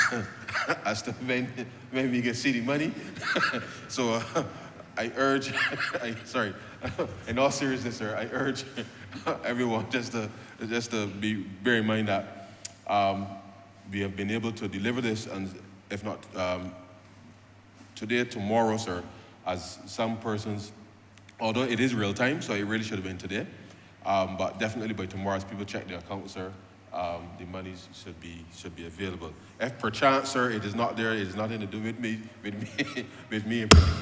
when we get city money. So I urge, in all seriousness, sir, I urge everyone just to bear in mind that we have been able to deliver this, and if not today, tomorrow, sir, as some persons, although it is real time, so it really should have been today, but definitely by tomorrow, as people check their accounts, sir, the monies should be available. If perchance, sir, it is not there, it is nothing to do with me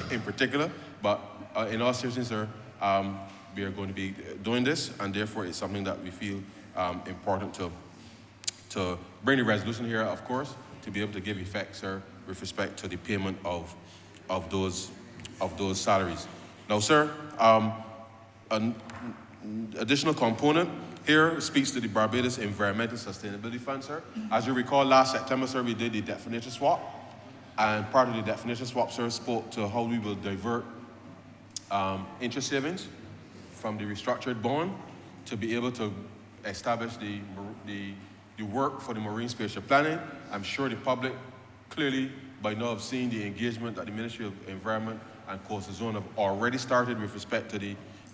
in particular, but in all seriousness, sir, we are going to be doing this, and therefore it's something that we feel important to bring the resolution here, of course, to be able to give effect, sir, with respect to the payment of those salaries. Now, sir, an additional component here speaks to the Barbados Environmental Sustainability Fund, sir. As you recall, last September, sir, we did the definition swap, and part of the definition swap, sir, spoke to how we will divert interest savings from the restructured bond to be able to establish the work for the marine spatial planning. I'm sure the public clearly by now have seen the engagement that the Ministry of Environment and Coastal Zone have already started with respect to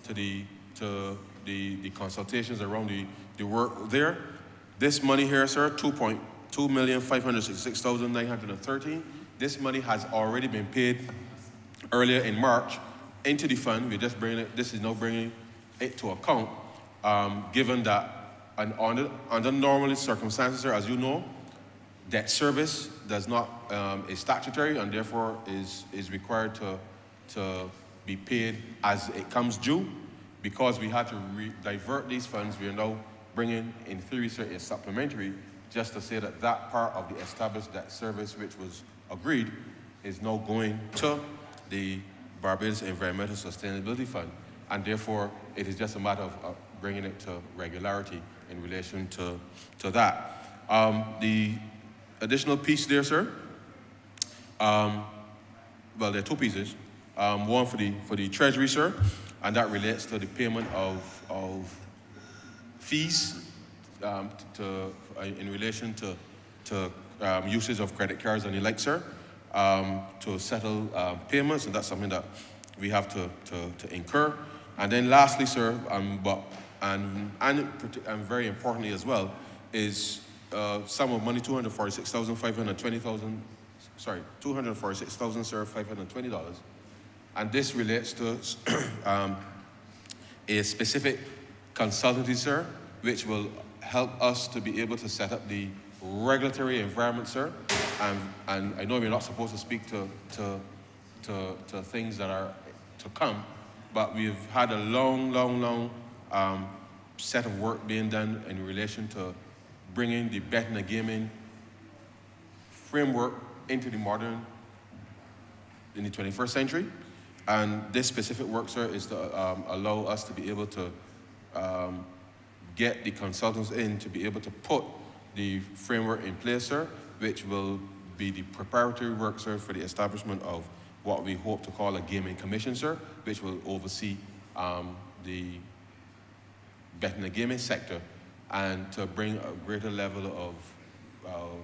the consultations around the work there. This money here, sir, 2,566,913. This money has already been paid earlier in March into the fund. We're just bringing it. This is now bringing it to account, given that under normal circumstances, sir, as you know, debt service does not is statutory and therefore is required to be paid as it comes due. Because we had to divert these funds, we are now bringing, in theory, sir, a supplementary, just to say that that part of the established debt service which was agreed is now going to the Barbados Environmental Sustainability Fund, and therefore it is just a matter of bringing it to regularity in relation to that. The additional piece there, sir, well, there are two pieces. One for the Treasury, sir, and that relates to the payment of fees in relation to usage of credit cards and the like, sir, to settle payments, and that's something that we have to incur. And then lastly, sir, and very importantly as well, is sum of money, $246,520, sir, $520. And this relates to a specific consultancy, sir, which will help us to be able to set up the regulatory environment, sir. And I know we're not supposed to speak to things that are to come, but we've had a long set of work being done in relation to bringing the betting and gaming framework into the modern, in the 21st century. And this specific work, sir, is to allow us to be able to get the consultants in to be able to put the framework in place, sir, which will be the preparatory work, sir, for the establishment of what we hope to call a gaming commission, sir, which will oversee the betting and gaming sector, and to bring a greater level of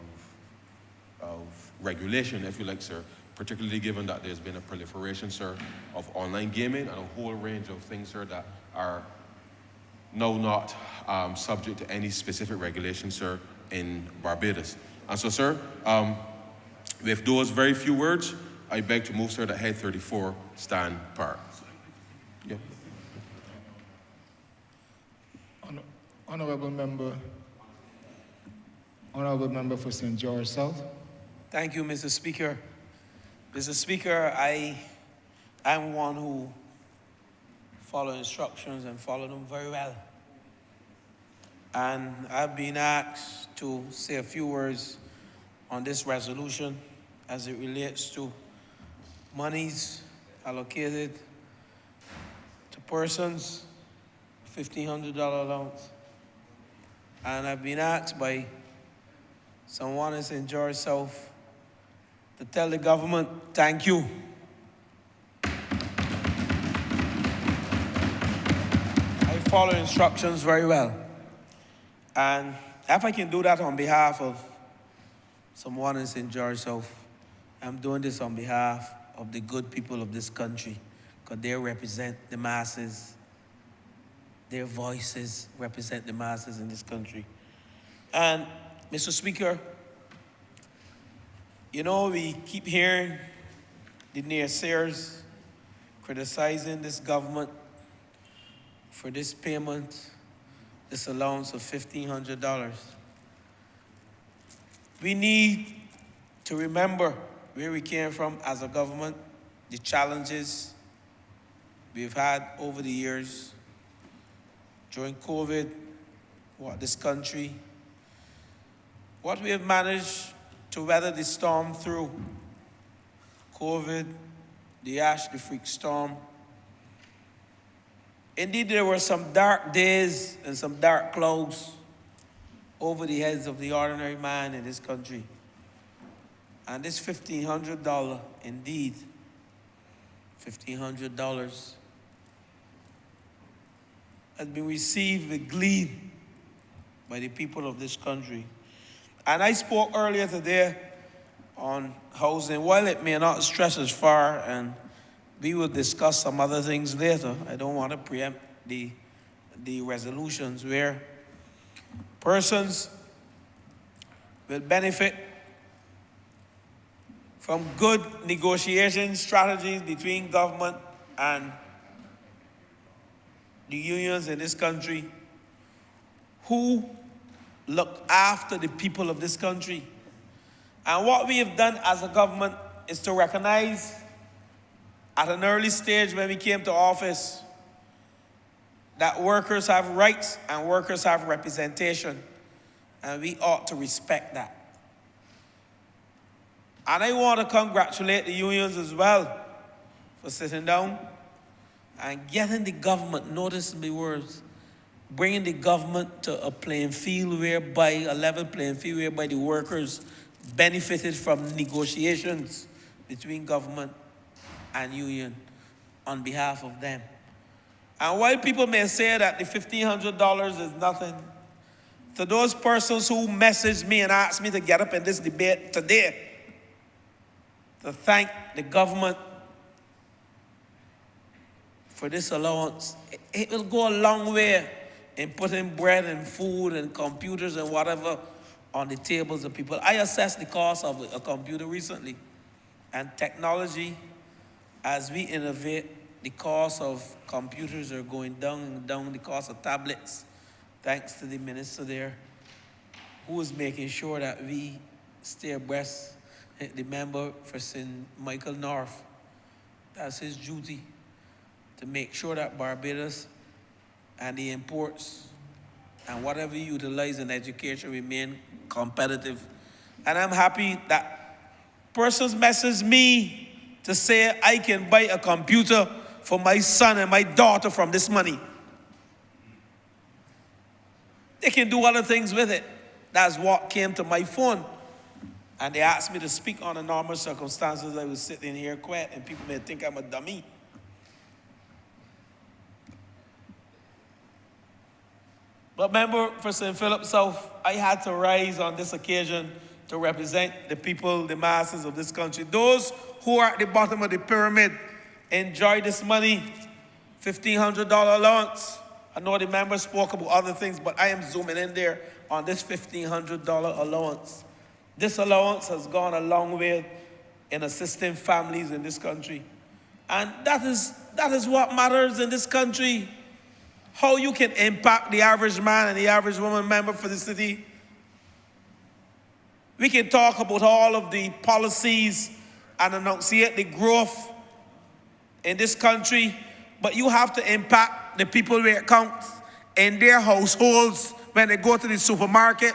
regulation, if you like, sir, particularly given that there's been a proliferation, sir, of online gaming and a whole range of things, sir, that are now not subject to any specific regulation, sir, in Barbados. And so, sir, with those very few words, I beg to move, sir, that Head 34 stand part. Yeah. Honourable member for St. George South. Thank you, Mr. Speaker. Mr. Speaker, I'm one who follow instructions and follow them very well. and I've been asked to say a few words on this resolution as it relates to monies allocated to persons, $1,500 allowance. And I've been asked by someone in St. George South to tell the government, thank you. I follow instructions very well. And if I can do that on behalf of someone in St. George South, I'm doing this on behalf of the good people of this country, because they represent the masses. Their voices represent the masses in this country. And, Mr. Speaker, you know, we keep hearing the naysayers criticizing this government for this payment, this allowance of $1,500. We need to remember where we came from as a government, the challenges we've had over the years. During COVID, what this country, what we have managed to weather the storm through. COVID, the ash, the freak storm. Indeed, there were some dark days and some dark clouds over the heads of the ordinary man in this country. And this $1,500, indeed, $1,500, has been received with glee by the people of this country. And I spoke earlier today on housing. While it may not stretch as far, and we will discuss some other things later, I don't want to preempt the resolutions where persons will benefit from good negotiation strategies between government and the unions in this country who look after the people of this country. And what we have done as a government is to recognize at an early stage when we came to office that workers have rights and workers have representation, and we ought to respect that. And I want to congratulate the unions as well for sitting down and getting the government, notice my words, bringing the government to a playing field whereby, a level playing field whereby the workers benefited from negotiations between government and union on behalf of them. And while people may say that the $1,500 is nothing, to those persons who messaged me and asked me to get up in this debate today to thank the government for this allowance, it will go a long way in putting bread and food and computers and whatever on the tables of people. I assessed the cost of a computer recently, and technology, as we innovate, the cost of computers are going down and down, the cost of tablets, thanks to the minister there, who is making sure that we stay abreast. The member for St. Michael North, that's his duty, to make sure that Barbados and the imports and whatever you utilize in education remain competitive. And I'm happy that persons message me to say I can buy a computer for my son and my daughter from this money. They can do other things with it. That's what came to my phone. And they asked me to speak on the normal circumstances. I was sitting here quiet, and people may think I'm a dummy. But member for St. Philip South, I had to rise on this occasion to represent the people, the masses of this country. Those who are at the bottom of the pyramid enjoy this money, $1,500 allowance. I know the member spoke about other things, but I am zooming in there on this $1,500 allowance. This allowance has gone a long way in assisting families in this country. And that is what matters in this country. How you can impact the average man and the average woman member for the city. We can talk about all of the policies and enunciate the growth in this country, but you have to impact the people where it counts in their households when they go to the supermarket,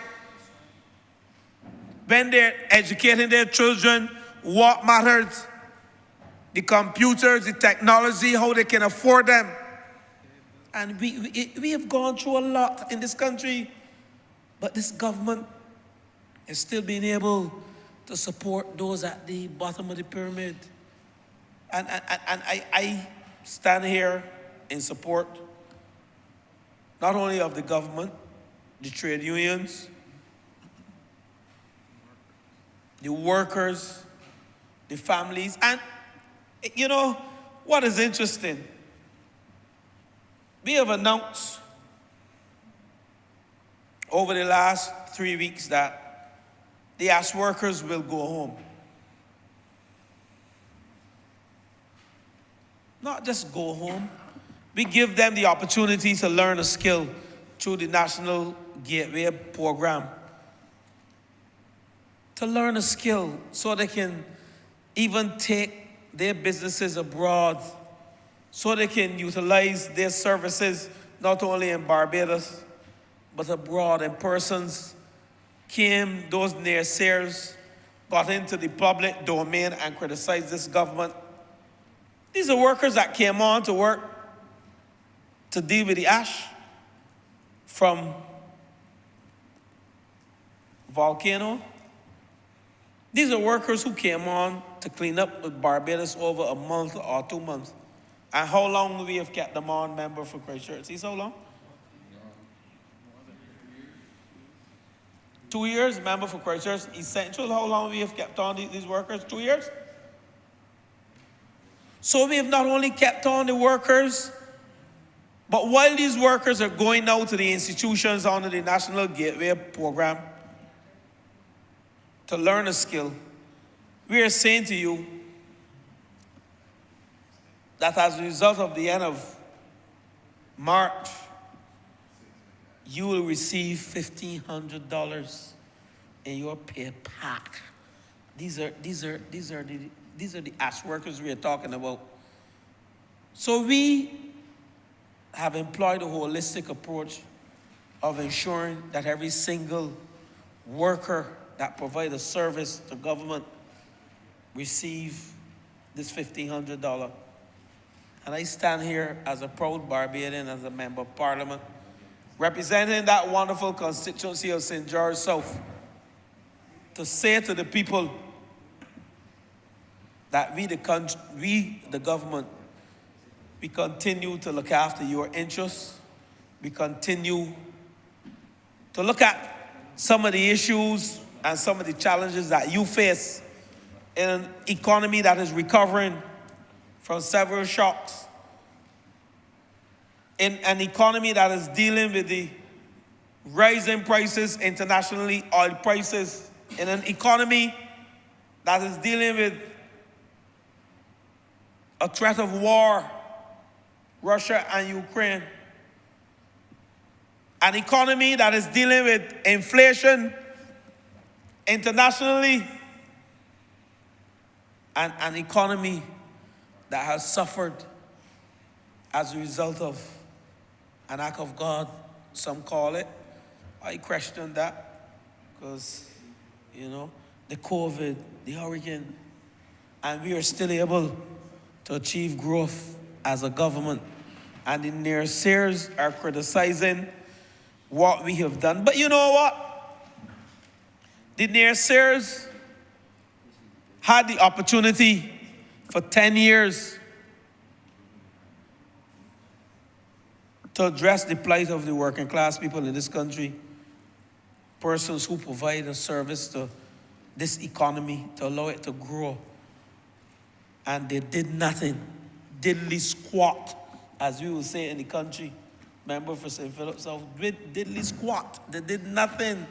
when they're educating their children, what matters, the computers, the technology, how they can afford them. And we have gone through a lot in this country, but this government is still being able to support those at the bottom of the pyramid. And I stand here in support not only of the government, the trade unions, the workers, the families, and you know what is interesting? We have announced over the last 3 weeks that the ASH workers will go home. Not just go home, we give them the opportunity to learn a skill through the National Gateway Program. To learn a skill so they can even take their businesses abroad, so they can utilize their services not only in Barbados, but abroad. And persons came, those naysayers, got into the public domain and criticized this government. These are workers that came on to work to deal with the ash from volcano. These are workers who came on to clean up with Barbados over a month or 2 months. And how long do we have kept them on, member for Christchurch? See, so long? 2 years, member for Christchurch Essential. How long we have kept on these workers? 2 years? So we have not only kept on the workers, but while these workers are going out to the institutions under the National Gateway Program to learn a skill, we are saying to you that as a result of the end of March, you will receive $1,500 in your pay pack. These are the ASH workers we are talking about. So we have employed a holistic approach of ensuring that every single worker that provides a service to government receive this $1,500. And I stand here as a proud Barbadian, as a member of parliament, representing that wonderful constituency of St. George South, to say to the people that we, the government, we continue to look after your interests. We continue to look at some of the issues and some of the challenges that you face in an economy that is recovering from several shocks, in an economy that is dealing with the rising prices internationally, oil prices, in an economy that is dealing with a threat of war, Russia and Ukraine, an economy that is dealing with inflation internationally, and an economy that has suffered as a result of an act of God, some call it. I question that because, you know, the COVID, the hurricane, and we are still able to achieve growth as a government. And the naysayers are criticizing what we have done. But you know what? The naysayers had the opportunity for 10 years to address the plight of the working class people in this country, persons who provide a service to this economy, to allow it to grow. And they did nothing, diddly squat, as we will say in the country. Member for St. Philip South, diddly squat. They did nothing.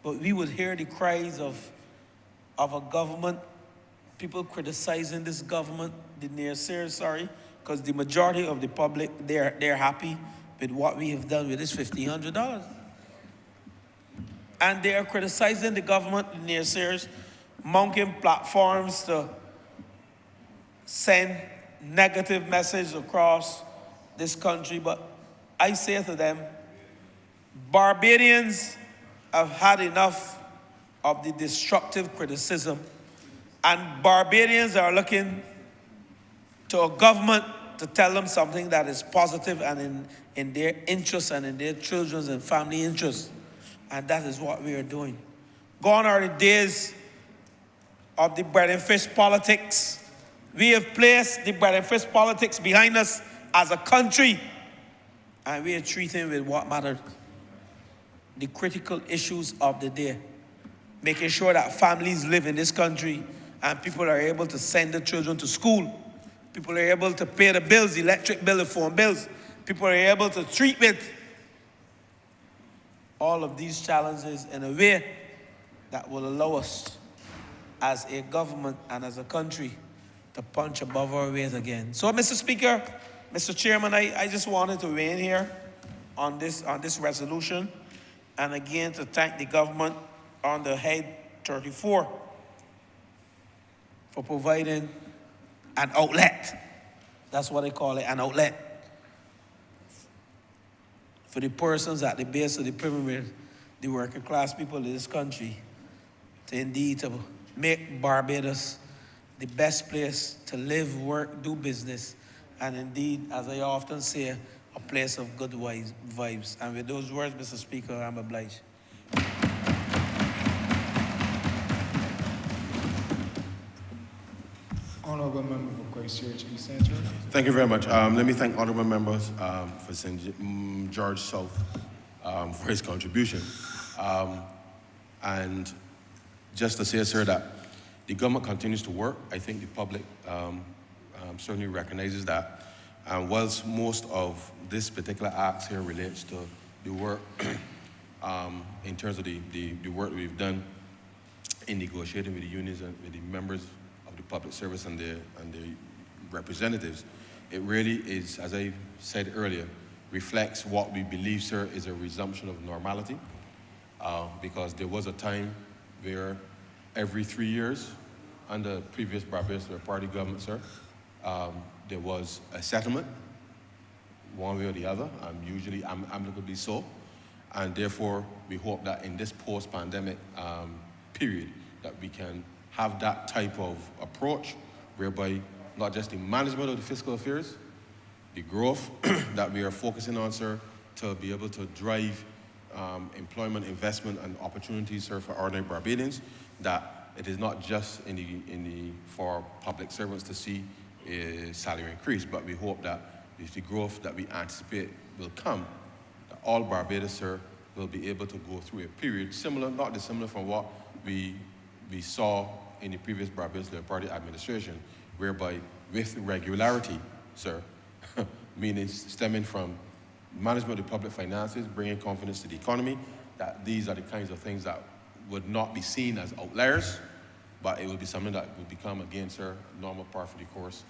But we would hear the cries of a government, people criticizing this government, the naysayers, sorry, because the majority of the public, they're happy with what we have done with this $1,500. And they are criticizing the government, the naysayers, mounting platforms to send negative message across this country. But I say to them, Barbadians have had enough of the destructive criticism, and Barbadians are looking to a government to tell them something that is positive and in their interests and in their children's and family interests. And that is what we are doing. Gone are the days of the bread and fish politics. We have placed the bread and fish politics behind us as a country, and we are treating with what matters. The critical issues of the day. Making sure that families live in this country and people are able to send their children to school. People are able to pay the bills, the electric bill, the phone bills. People are able to treat with all of these challenges in a way that will allow us as a government and as a country to punch above our weight again. So, Mr. Speaker, Mr. Chairman, I just wanted to weigh in here on this resolution, and again to thank the government on the Head 34 for providing an outlet. That's what they call it, an outlet. For the persons at the base of the pyramid, the working class people in this country, to indeed to make Barbados the best place to live, work, do business, and indeed, as I often say, a place of good vibes. And with those words, Mr. Speaker, I'm obliged. Honourable Member for Christchurch East Central. Thank you very much. Let me thank honourable members for St. George South for his contribution. And just to say, sir, that the government continues to work. I think the public certainly recognizes that. And whilst most of this particular act here relates to the work in terms of the work we've done in negotiating with the unions and with the members of the public service and the representatives, it really is, as I said earlier, reflects what we believe, sir, is a resumption of normality. Because there was a time where every 3 years, under previous Barbados Labour Party government, sir, there was a settlement, one way or the other, usually amicably so. And therefore, we hope that in this post-pandemic period, that we can have that type of approach whereby not just the management of the fiscal affairs, the growth that we are focusing on, sir, to be able to drive employment, investment, and opportunities, sir, for ordinary Barbadians, that it is not just for public servants to see a salary increase, but we hope that if the growth that we anticipate will come, that all Barbados, sir, will be able to go through a period similar, not dissimilar from what we saw in the previous Barbados Labour Party administration, whereby with regularity, sir, meaning stemming from management of the public finances, bringing confidence to the economy, that these are the kinds of things that would not be seen as outliers, but it would be something that would become, again, sir, normal part for the course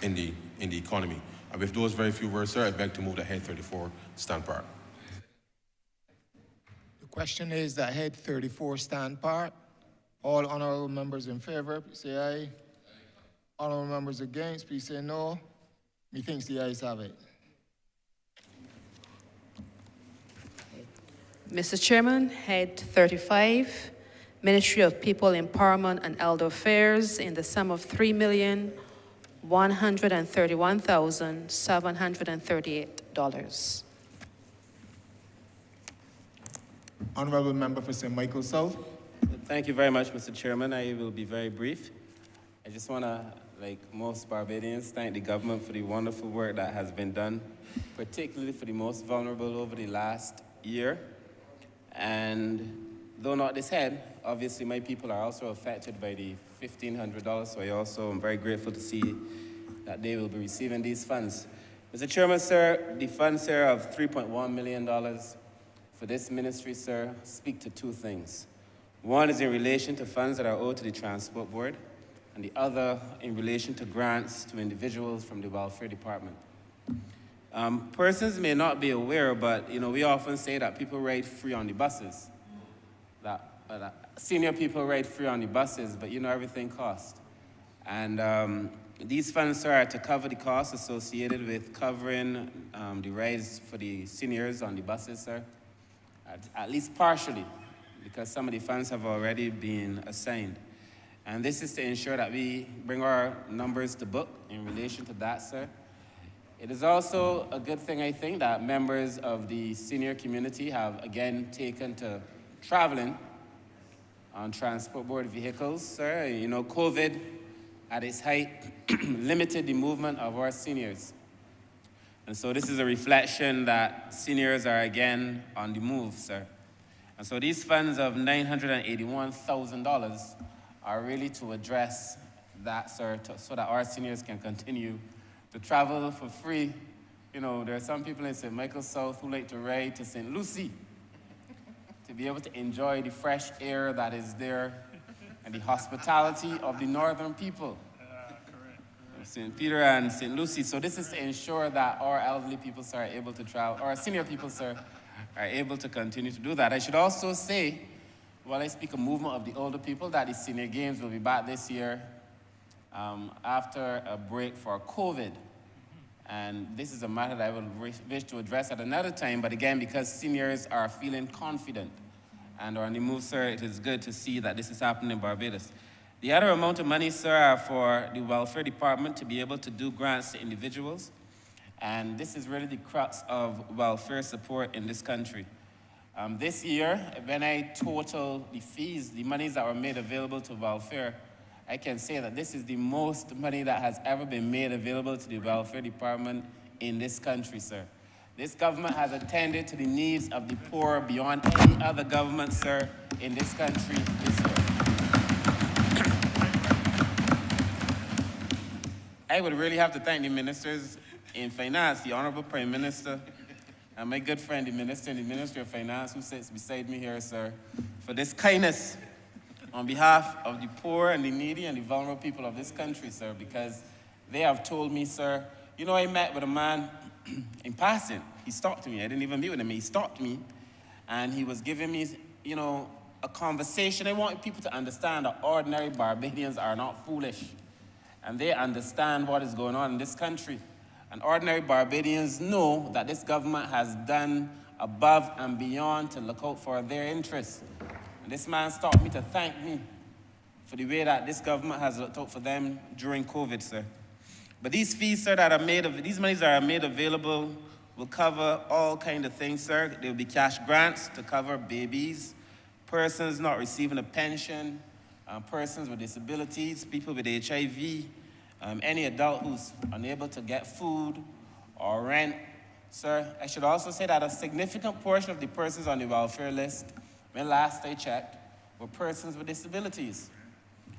in the economy. And with those very few words, sir, I beg to move the Head 34 stand part. The question is that Head 34 stand part. All honourable members in favour, please say aye. Honourable members against, please say no. Methinks the ayes have it. Mr. Chairman, Head 35, Ministry of People Empowerment and Elder Affairs, in the sum of $3,131,738. Honourable Member for St. Michael South. Thank you very much, Mr. Chairman. I will be very brief. I just want to, like most Barbadians, thank the government for the wonderful work that has been done, particularly for the most vulnerable over the last year. And though not this head, obviously my people are also affected by the $1,500, so I also am very grateful to see that they will be receiving these funds. Mr. Chairman, sir, the funds, sir, of $3.1 million for this ministry, sir, speak to two things. One is in relation to funds that are owed to the Transport Board, and the other in relation to grants to individuals from the Welfare Department. Persons may not be aware, but we often say that people ride free on the buses. That senior people ride free on the buses, but everything costs. And These funds, sir, are to cover the costs associated with covering the rides for the seniors on the buses, sir, at least partially, because some of the funds have already been assigned. And this is to ensure that we bring our numbers to book in relation to that, sir. It is also a good thing, I think, that members of the senior community have again taken to traveling on transport board vehicles, sir. You know, COVID at its height limited the movement of our seniors. And so this is a reflection that seniors are again on the move, sir. And so these funds of $981,000 are really to address that, sir, so that our seniors can continue to travel for free. You know, there are some people in St. Michael South who like to ride to St. Lucie to be able to enjoy the fresh air that is there and the hospitality of the northern people. St. Peter and St. Lucie. So this is to ensure that our elderly people, sir, are able to travel, our senior people, sir, are able to continue to do that. I should also say, while I speak of movement of the older people, that the senior games will be back this year after a break for COVID. And this is a matter that I will wish to address at another time, but again, because seniors are feeling confident and are on the move, sir, it is good to see that this is happening in Barbados. The other amount of money, sir, are for the welfare department to be able to do grants to individuals. And this is really the crux of welfare support in this country. This year, when I total the fees, the monies that were made available to welfare, I can say that this is the most money that has ever been made available to the welfare department in this country, sir. This government has attended to the needs of the poor beyond any other government, sir, in this country this year. I would really have to thank the ministers in finance, the Honourable Prime Minister, and my good friend, the Minister in the Ministry of Finance, who sits beside me here, sir, for this kindness on behalf of the poor and the needy and the vulnerable people of this country, sir, because they have told me, sir, you know, I met with a man in passing. He stopped me. I didn't even meet with him. He stopped me, and he was giving me, you know, a conversation. I want people to understand that ordinary Barbadians are not foolish, and they understand what is going on in this country. And ordinary Barbadians know that this government has done above and beyond to look out for their interests. And this man stopped me to thank me for the way that this government has looked out for them during COVID, sir. But these fees, sir, that are made of, these monies that are made available will cover all kinds of things, sir. There will be cash grants to cover babies, persons not receiving a pension, persons with disabilities, people with HIV, any adult who's unable to get food or rent. Sir, I should also say that a significant portion of the persons on the welfare list, when last I checked, were persons with disabilities.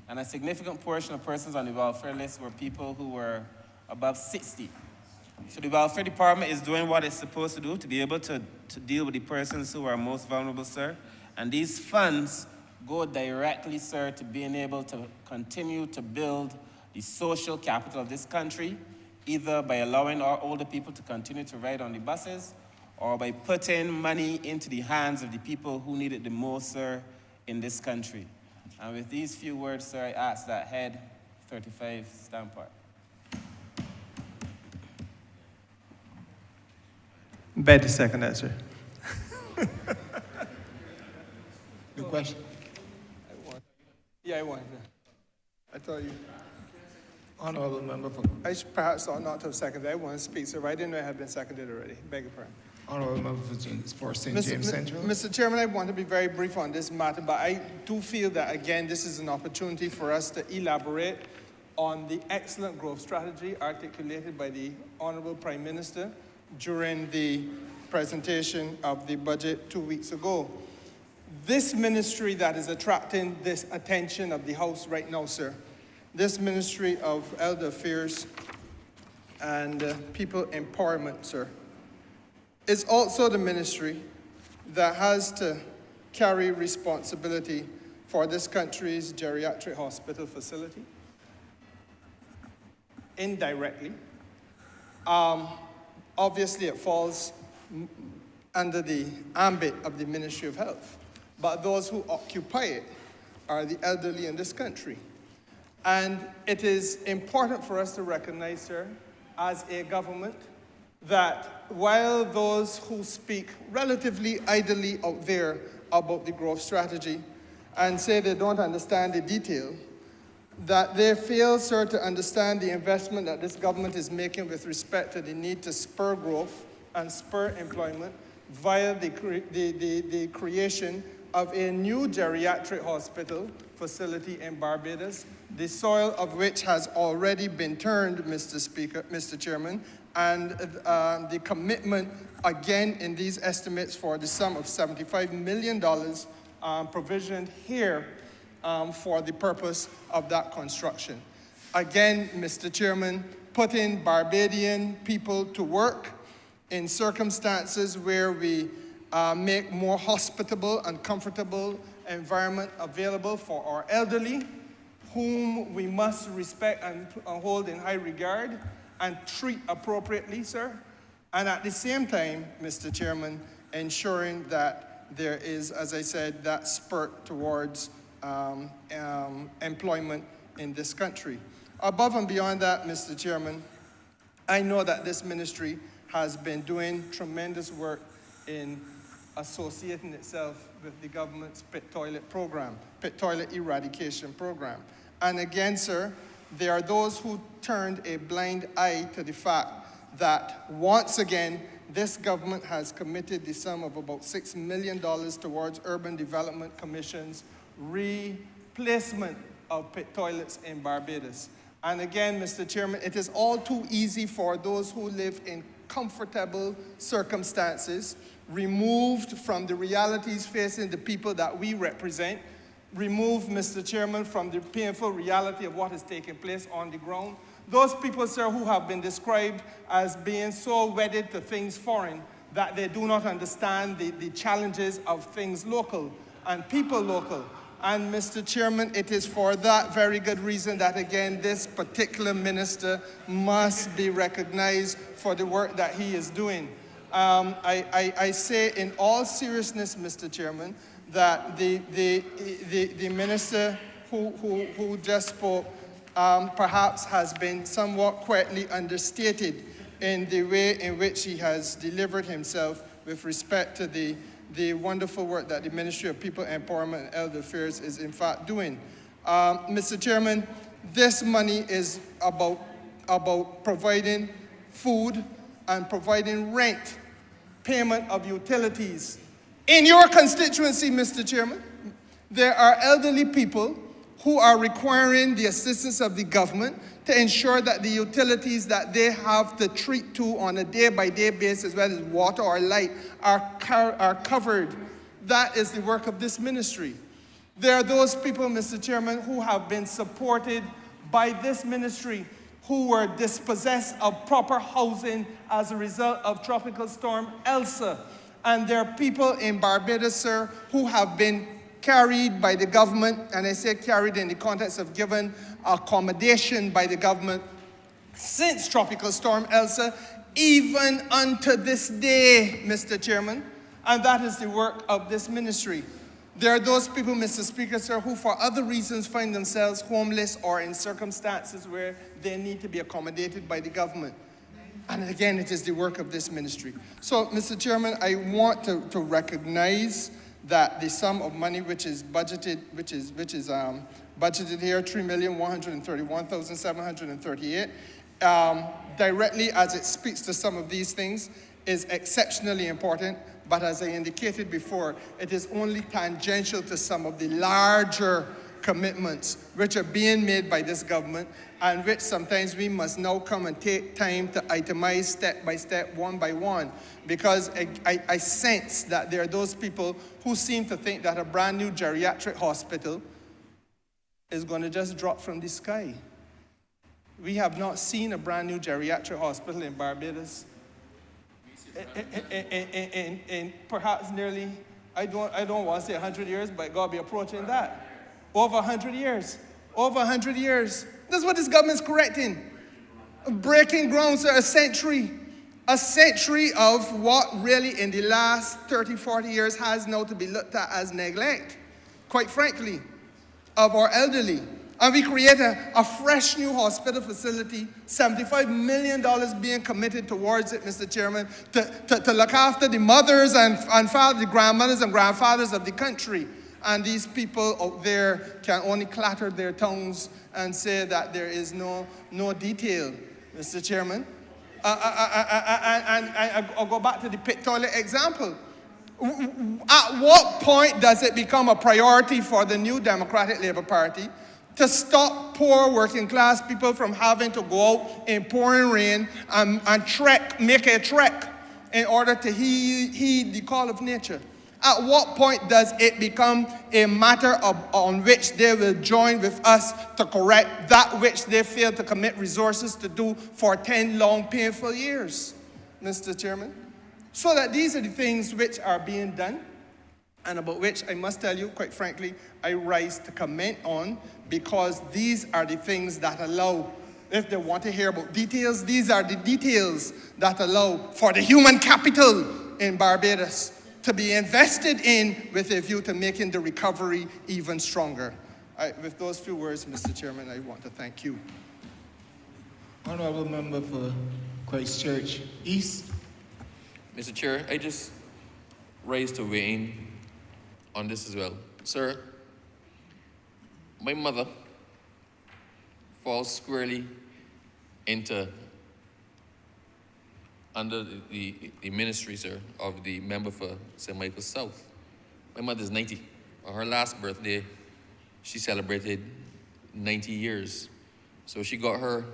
And a significant portion of persons on the welfare list were people who were above 60. So the welfare department is doing what it's supposed to do to be able to deal with the persons who are most vulnerable, sir. And these funds go directly, sir, to being able to continue to build the social capital of this country, either by allowing our older people to continue to ride on the buses or by putting money into the hands of the people who need it the most, sir, in this country. And with these few words, sir, I ask that Head 35 stand part. Bed to second that, sir. The question. Yeah, I won. I thought you. Honourable member for Perhaps ought not to have seconded. I want to speak, sir, but I didn't know it had been seconded already. Beg your pardon. Honourable member for St. James Central. Mr. Chairman, I want to be very brief on this matter, but I do feel that, again, this is an opportunity for us to elaborate on the excellent growth strategy articulated by the Honourable Prime Minister during the presentation of the budget 2 weeks ago. This ministry that is attracting this attention of the House right now, sir, this Ministry of Elder Affairs and People Empowerment, sir, is also the ministry that has to carry responsibility for this country's geriatric hospital facility. Indirectly. Obviously, it falls under the ambit of the Ministry of Health, but those who occupy it are the elderly in this country. And it is important for us to recognize, sir, as a government, that while those who speak relatively idly out there about the growth strategy and say they don't understand the detail, that they fail, sir, to understand the investment that this government is making with respect to the need to spur growth and spur employment via the creation of a new geriatric hospital facility in Barbados, the soil of which has already been turned, Mr. Chairman, and the commitment again in these estimates for the sum of $75 million provisioned here for the purpose of that construction. Again, Mr. Chairman, putting Barbadian people to work in circumstances where we make more hospitable and comfortable environment available for our elderly, whom we must respect and hold in high regard and treat appropriately, sir. And at the same time, Mr. Chairman, ensuring that there is, as I said, that spurt towards employment in this country. Above and beyond that, Mr. Chairman, I know that this ministry has been doing tremendous work in associating itself with the government's pit toilet program, pit toilet eradication program. And again, sir, there are those who turned a blind eye to the fact that once again, this government has committed the sum of about $6 million towards Urban Development Commission's replacement of pit toilets in Barbados. And again, Mr. Chairman, it is all too easy for those who live in comfortable circumstances, removed from the realities facing the people that we represent, removed, Mr. Chairman, from the painful reality of what is taking place on the ground. Those people, sir, who have been described as being so wedded to things foreign that they do not understand the challenges of things local and people local. And Mr. Chairman, it is for that very good reason that, again, this particular minister must be recognized for the work that he is doing. I say in all seriousness, Mr. Chairman, that the minister who just spoke perhaps has been somewhat quietly understated in the way in which he has delivered himself with respect to the wonderful work that the Ministry of People Empowerment and Elder Affairs is in fact doing. Mr. Chairman, this money is about providing food and providing rent, payment of utilities. In your constituency, Mr. Chairman, there are elderly people who are requiring the assistance of the government to ensure that the utilities that they have to treat to on a day-by-day basis, whether it's water or light, are covered. That is the work of this ministry. There are those people, Mr. Chairman, who have been supported by this ministry who were dispossessed of proper housing as a result of Tropical Storm Elsa. And there are people in Barbados, sir, who have been carried by the government, and I say carried in the context of given accommodation by the government since Tropical Storm Elsa, even unto this day, Mr. Chairman, and that is the work of this ministry. There are those people, Mr. Speaker, sir, who for other reasons find themselves homeless or in circumstances where they need to be accommodated by the government. And again, it is the work of this ministry. So, Mr. Chairman, I want to recognize that the sum of money which is budgeted, budgeted here, $3,131,738, directly as it speaks to some of these things, is exceptionally important. But as I indicated before, it is only tangential to some of the larger commitments which are being made by this government, and which sometimes we must now come and take time to itemize step by step, one by one, because I sense that there are those people who seem to think that a brand new geriatric hospital is going to just drop from the sky. We have not seen a brand new geriatric hospital in Barbados in perhaps nearly, I don't want to say 100 years, but it got to be approaching that. Over 100 years. Over 100 years. That's what this government's correcting. Breaking ground, sir, a century of what really in the last 30, 40 years has now to be looked at as neglect, quite frankly, of our elderly. And we create a fresh new hospital facility, $75 million being committed towards it, Mr. Chairman, to look after the mothers and fathers, the grandmothers and grandfathers of the country. And these people out there can only clatter their tongues and say that there is no detail, Mr. Chairman. And I'll go back to the pit toilet example. At what point does it become a priority for the new Democratic Labour Party to stop poor working class people from having to go out in pouring rain and make a trek in order to heed the call of nature? At what point does it become a matter on which they will join with us to correct that which they failed to commit resources to do for 10 long, painful years, Mr. Chairman? So that these are the things which are being done, and about which I must tell you, quite frankly, I rise to comment on, because these are the things that allow, if they want to hear about details, these are the details that allow for the human capital in Barbados to be invested in with a view to making the recovery even stronger. With those few words, Mr. Chairman, I want to thank you. Honourable Member for Christchurch East. Mr. Chair, I just raised to weigh in on this as well. Sir, my mother falls squarely under the ministry, sir, of the member for St. Michael South. My mother's 90. On her last birthday, she celebrated 90 years. So she got her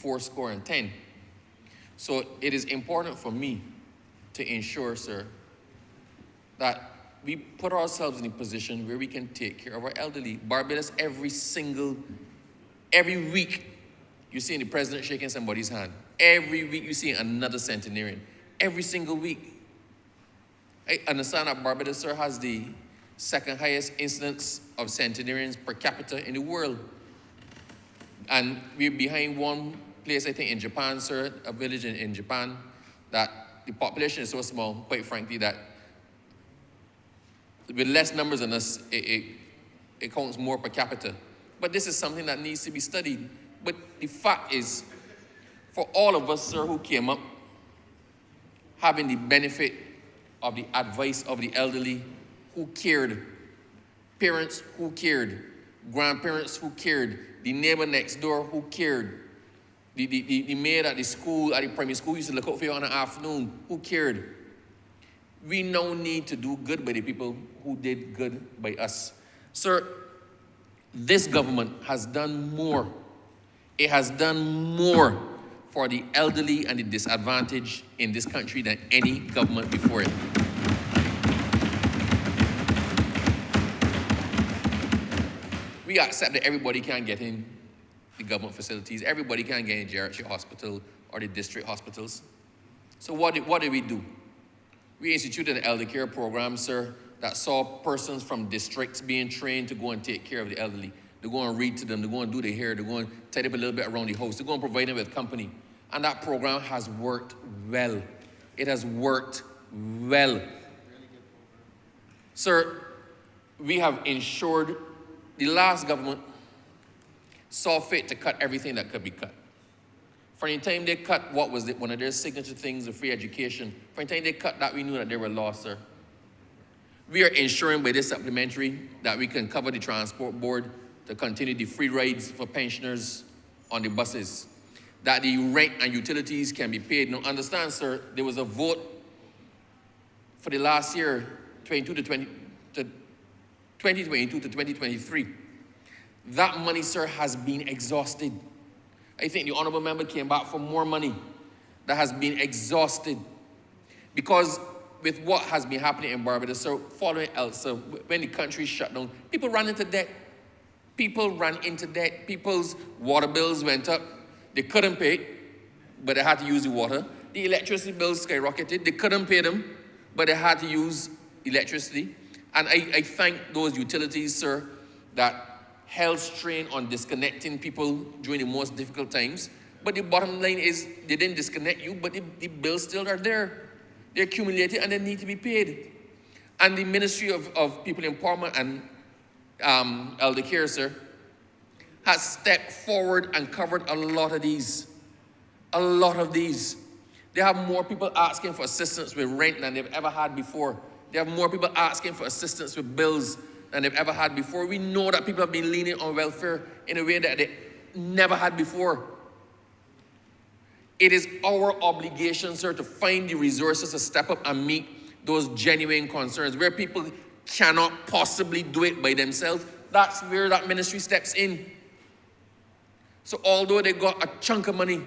80. So it is important for me to ensure, sir, that we put ourselves in a position where we can take care of our elderly. Barbados, every week, you see the president shaking somebody's hand. Every week, you see another centenarian. Every single week. I understand that Barbados, sir, has the second highest incidence of centenarians per capita in the world. And we're behind one place, I think, in Japan, sir, a village in Japan, that the population is so small, quite frankly, that with less numbers than us, it counts more per capita. But this is something that needs to be studied. But the fact is, for all of us, sir, who came up having the benefit of the advice of the elderly who cared, parents who cared, grandparents who cared, the neighbor next door who cared, the maid at the school, at the primary school used to look out for you on an afternoon, who cared. We now need to do good by the people who did good by us. Sir, this government has done more. It has done more for the elderly and the disadvantaged in this country than any government before it. We accept that everybody can get in the government facilities. Everybody can get in geriatric hospital or the district hospitals. So what did we do? We instituted an elder care program, sir, that saw persons from districts being trained to go and take care of the elderly. They're going to read to them, they're going to do their hair, they're going to tidy up a little bit around the house, they're going to provide them with company. And that program has worked well. It has worked well. Sir, we have ensured, the last government saw fit to cut everything that could be cut. From the time they cut what was one of their signature things, the free education, from the time they cut that, we knew that they were lost, sir. We are ensuring by this supplementary that we can cover the transport board to continue the free rides for pensioners on the buses, that the rent and utilities can be paid. Now, understand, sir, there was a vote for the last year, 2022 to 2023. That money, sir, has been exhausted. I think the Honourable Member came back for more money that has been exhausted. Because with what has been happening in Barbados, sir, following Elsa, when the country shut down, people ran into debt. People ran into debt. People's water bills went up. They couldn't pay it, but they had to use the water. The electricity bills skyrocketed. They couldn't pay them, but they had to use electricity. And I thank those utilities, sir, that held strain on disconnecting people during the most difficult times. But the bottom line is they didn't disconnect you, but the bills still are there. They're accumulated and they need to be paid. And the Ministry of People Empowerment and Elder Care, sir, has stepped forward and covered a lot of these. A lot of these. They have more people asking for assistance with rent than they've ever had before. They have more people asking for assistance with bills than they've ever had before. We know that people have been leaning on welfare in a way that they never had before. It is our obligation, sir, to find the resources to step up and meet those genuine concerns. Where people cannot possibly do it by themselves, that's where that ministry steps in. So although they got a chunk of money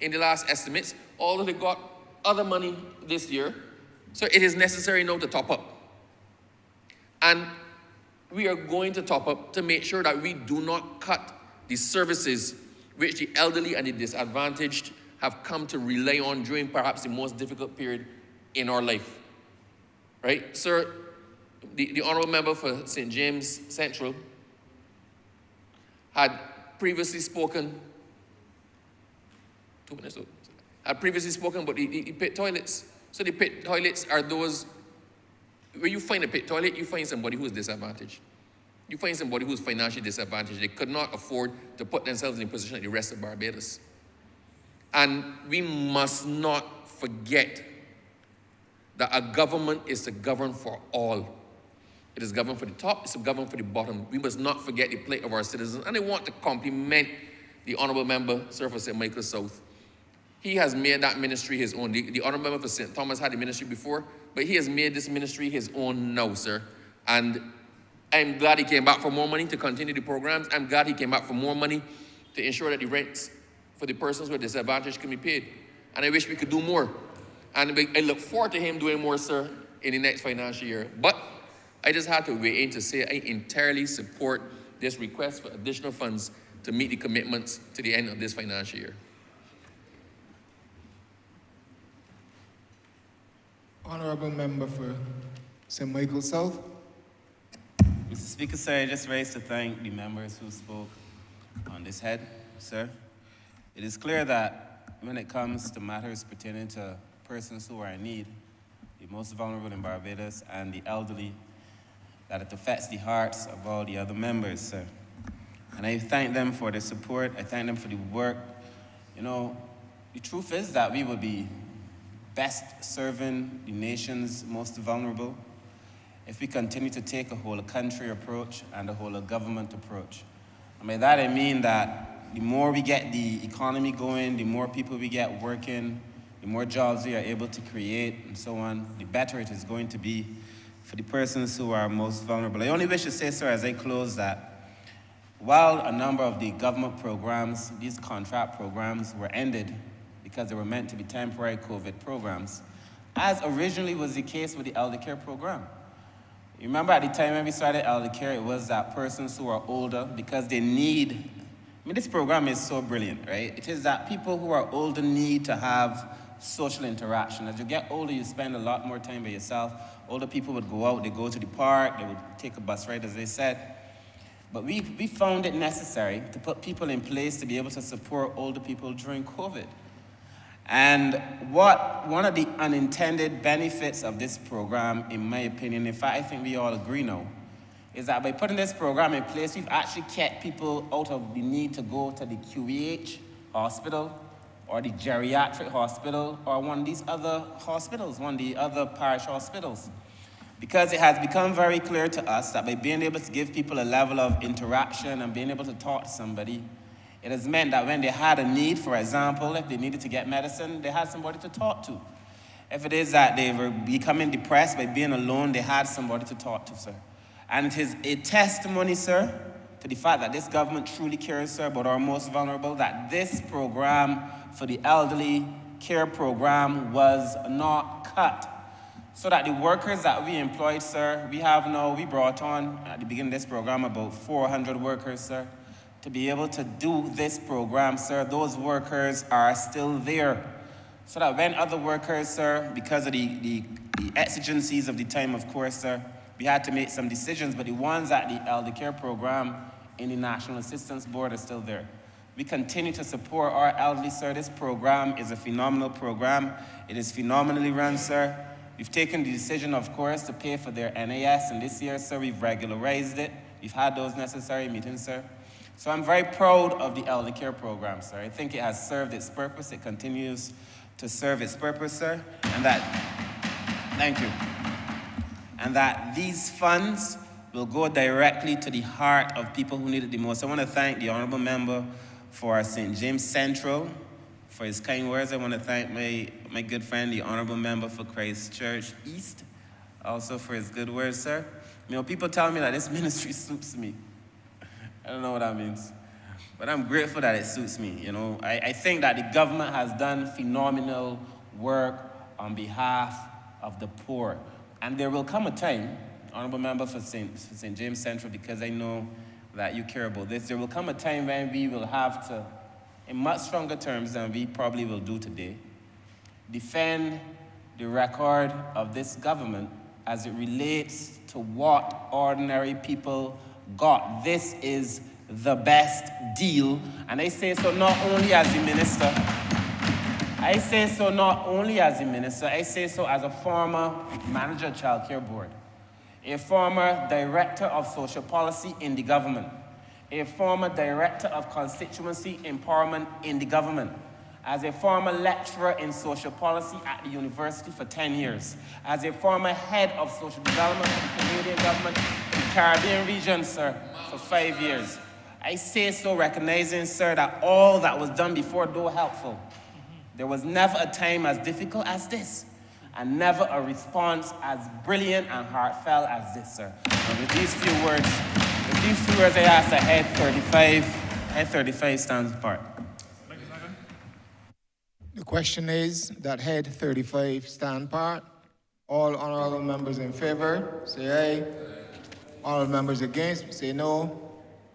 in the last estimates, although they got other money this year, so it is necessary now to top up. And we are going to top up to make sure that we do not cut the services which the elderly and the disadvantaged have come to rely on during perhaps the most difficult period in our life. Right? Sir, the Honourable Member for St. James Central had previously spoken, 2 minutes ago, had previously spoken about the pit toilets. So the pit toilets are those, where you find a pit toilet, you find somebody who is disadvantaged. You find somebody who is financially disadvantaged. They could not afford to put themselves in a position like the rest of Barbados. And we must not forget that a government is to govern for all. It is governed for the top, it's governed for the bottom. We must not forget the plight of our citizens. And I want to compliment the Honourable Member, Sir, for St. Michael South. He has made that ministry his own. The Honourable Member for St. Thomas had the ministry before, but he has made this ministry his own now, sir. And I'm glad he came back for more money to continue the programs. I'm glad he came back for more money to ensure that the rents for the persons with disadvantage can be paid. And I wish we could do more. And I look forward to him doing more, sir, in the next financial year. But I just had to weigh in to say I entirely support this request for additional funds to meet the commitments to the end of this financial year. Honourable Member for St. Michael South. Mr. Speaker, sir, I just raised to thank the members who spoke on this head, sir. It is clear that when it comes to matters pertaining to persons who are in need, the most vulnerable in Barbados and the elderly, that it affects the hearts of all the other members, sir. And I thank them for their support. I thank them for the work. You know, the truth is that we would be best serving the nation's most vulnerable if we continue to take a whole country approach and a whole government approach. And by that I mean that the more we get the economy going, the more people we get working, the more jobs we are able to create and so on, the better it is going to be for the persons who are most vulnerable. I only wish to say, sir, as I close, that while a number of the government programs, these contract programs, were ended because they were meant to be temporary COVID programs, as originally was the case with the elder care program. You remember at the time when we started elder care, it was that persons who are older, because they need, I mean, this program is so brilliant, right? It is that people who are older need to have social interaction. As you get older, you spend a lot more time by yourself. Older people would go out, they go to the park, they would take a bus ride, as they said. But we found it necessary to put people in place to be able to support older people during COVID. And one of the unintended benefits of this program, in my opinion, in fact, I think we all agree now, is that by putting this program in place, we've actually kept people out of the need to go to the QEH hospital or the geriatric hospital or one of these other hospitals, one of the other parish hospitals. Because it has become very clear to us that by being able to give people a level of interaction and being able to talk to somebody, it has meant that when they had a need, for example, if they needed to get medicine, they had somebody to talk to. If it is that they were becoming depressed by being alone, they had somebody to talk to, sir. And it is a testimony, sir, to the fact that this government truly cares, sir, about our most vulnerable, that this program for the elderly care program was not cut. So that the workers that we employed, sir, we brought on at the beginning of this program about 400 workers, sir. To be able to do this program, sir, those workers are still there. So that when other workers, sir, because of the exigencies of the time, of course, sir, we had to make some decisions, but the ones at the elder care program in the National Assistance Board are still there. We continue to support our elderly, sir. This program is a phenomenal program. It is phenomenally run, sir. We've taken the decision, of course, to pay for their NAS, and this year, sir, we've regularized it. We've had those necessary meetings, sir. So I'm very proud of the elder care program, sir. I think it has served its purpose. It continues to serve its purpose, sir. And thank you. And that these funds will go directly to the heart of people who need it the most. I want to thank the Honourable Member for St. James Central for his kind words. I want to thank my good friend, the Honourable Member for Christchurch East, also for his good words, sir. You know, people tell me that this ministry suits me. I don't know what that means, but I'm grateful that it suits me. You know, I think that the government has done phenomenal work on behalf of the poor. And there will come a time, Honourable Member for St. James Central, because I know that you care about this, there will come a time when we will have to, in much stronger terms than we probably will do today, defend the record of this government as it relates to what ordinary people got. This is the best deal, and I say so not only as the minister, I say so not only as the minister, I say so as a former manager of Child Care Board, a former director of social policy in the government, a former director of constituency empowerment in the government, as a former lecturer in social policy at the university for 10 years, as a former head of social development for the Canadian government in the Caribbean region, sir, for 5 years. I say so recognizing, sir, that all that was done before, though helpful, there was never a time as difficult as this, and never a response as brilliant and heartfelt as this, sir. And with these few words, I ask that Head 35 stands apart. The question is that Head 35 stand part. All honourable members in favour, say aye. Honourable members against, say no.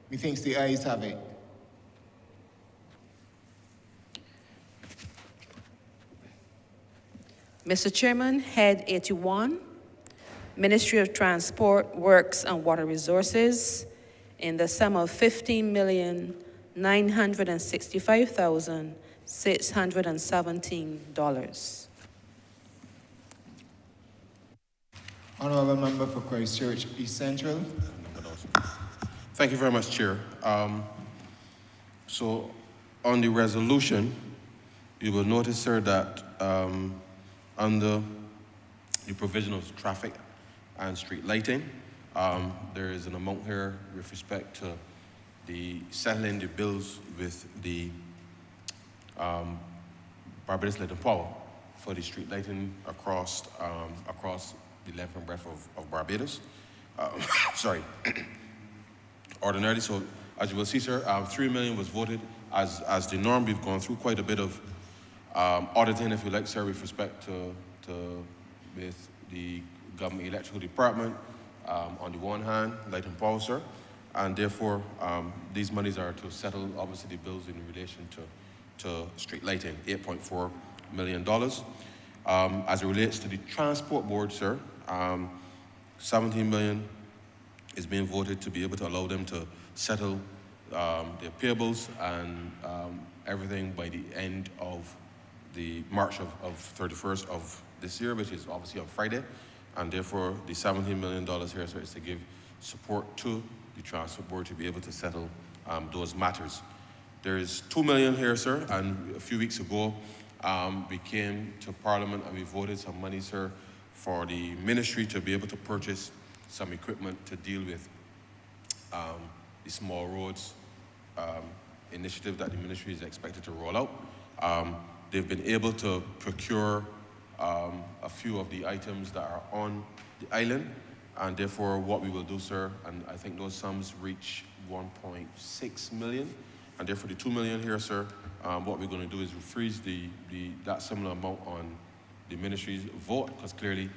Methinks the ayes have it. Mr. Chairman, Head 81, Ministry of Transport, Works and Water Resources, in the sum of $15,965,617. Honourable Member for Christchurch East Central. Thank you very much, Chair. So on the resolution, you will notice, sir, that under the provision of traffic and street lighting, there is an amount here with respect to the settling the bills with the Barbados Light and Power for the street lighting across the length and breadth of Barbados. Sorry. Ordinarily, so as you will see, sir, 3 million was voted as the norm. We've gone through quite a bit of auditing, if you like, sir, with respect to with the government electrical department, on the one hand, light and power, sir, and therefore these monies are to settle, obviously, the bills in relation to street lighting, $8.4 million. As it relates to the transport board, sir, 17 million is being voted to be able to allow them to settle their payables and everything by the end of the March of 31st of this year, which is obviously on Friday, and therefore the $17 million here, sir, is to give support to the transport board to be able to settle those matters. There is 2 million here, sir, and a few weeks ago we came to Parliament and we voted some money, sir, for the ministry to be able to purchase some equipment to deal with the small roads initiative that the ministry is expected to roll out. They've been able to procure a few of the items that are on the island, and therefore what we will do, sir, and I think those sums reach 1.6 million, and therefore the 2 million here, sir, what we're going to do is freeze that similar amount on the ministry's vote, because clearly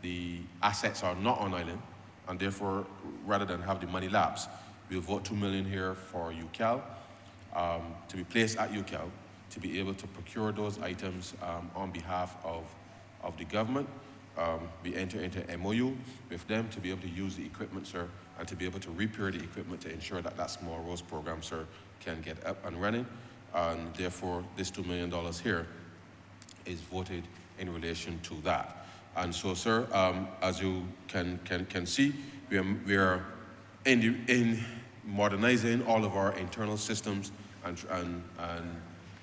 the assets are not on island, and therefore, rather than have the money lapse, we'll vote 2 million here for UCAL, to be placed at UCAL, to be able to procure those items on behalf of the government. We enter into MOU with them to be able to use the equipment, sir, and to be able to repair the equipment to ensure that that small roads program, sir, can get up and running. And therefore, this $2 million here is voted in relation to that. And so, sir, as you can see, we are in modernizing all of our internal systems and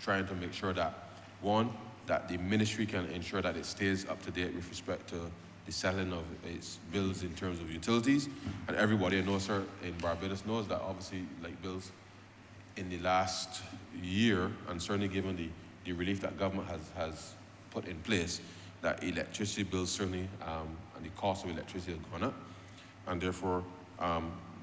trying to make sure that, one, that the ministry can ensure that it stays up to date with respect to the selling of its bills in terms of utilities. And everybody knows, sir, in Barbados knows that obviously, like bills in the last year, and certainly given the relief that government has put in place, that electricity bills certainly, and the cost of electricity has gone up. And therefore,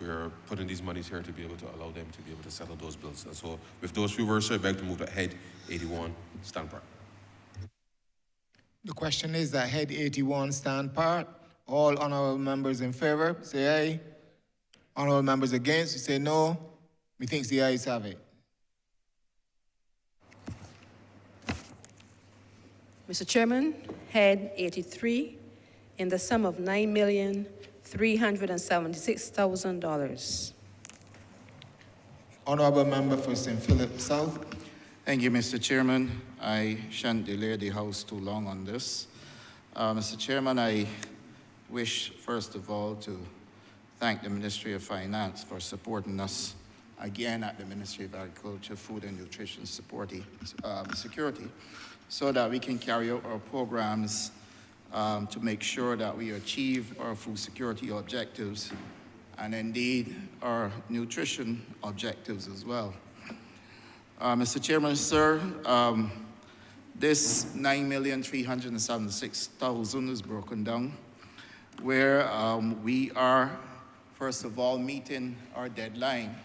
we're putting these monies here to be able to allow them to be able to settle those bills. And so with those few words, sir, I beg to move that head 81 stand part. The question is that head 81 stand part. All honorable members in favor, say aye. Honorable members against, say no. Methinks the ayes have it. Mr. Chairman, head 83 in the sum of $9,376,000. Honorable member for St. Philip South. Thank you, Mr. Chairman. I shan't delay the House too long on this. Mr. Chairman, I wish, first of all, to thank the Ministry of Finance for supporting us again at the Ministry of Agriculture, Food and Nutrition Security, so that we can carry out our programs to make sure that we achieve our food security objectives and indeed our nutrition objectives as well. Mr. Chairman, sir, this $9,376,000 is broken down, where we are, first of all, meeting our deadline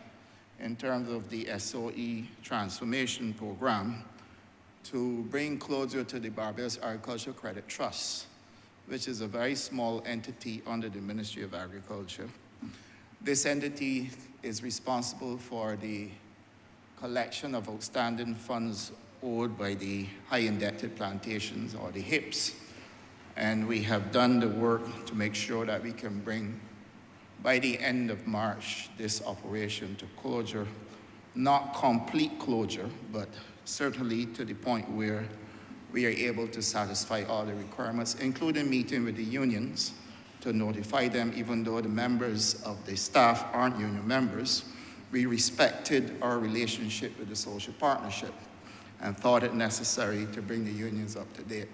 in terms of the SOE transformation program to bring closure to the Barbados Agricultural Credit Trust, which is a very small entity under the Ministry of Agriculture. This entity is responsible for the collection of outstanding funds owed by the high indebted plantations, or the HIPs. And we have done the work to make sure that we can bring, by the end of March, this operation to closure. Not complete closure, but certainly to the point where we are able to satisfy all the requirements, including meeting with the unions to notify them, even though the members of the staff aren't union members. We respected our relationship with the social partnership and thought it necessary to bring the unions up to date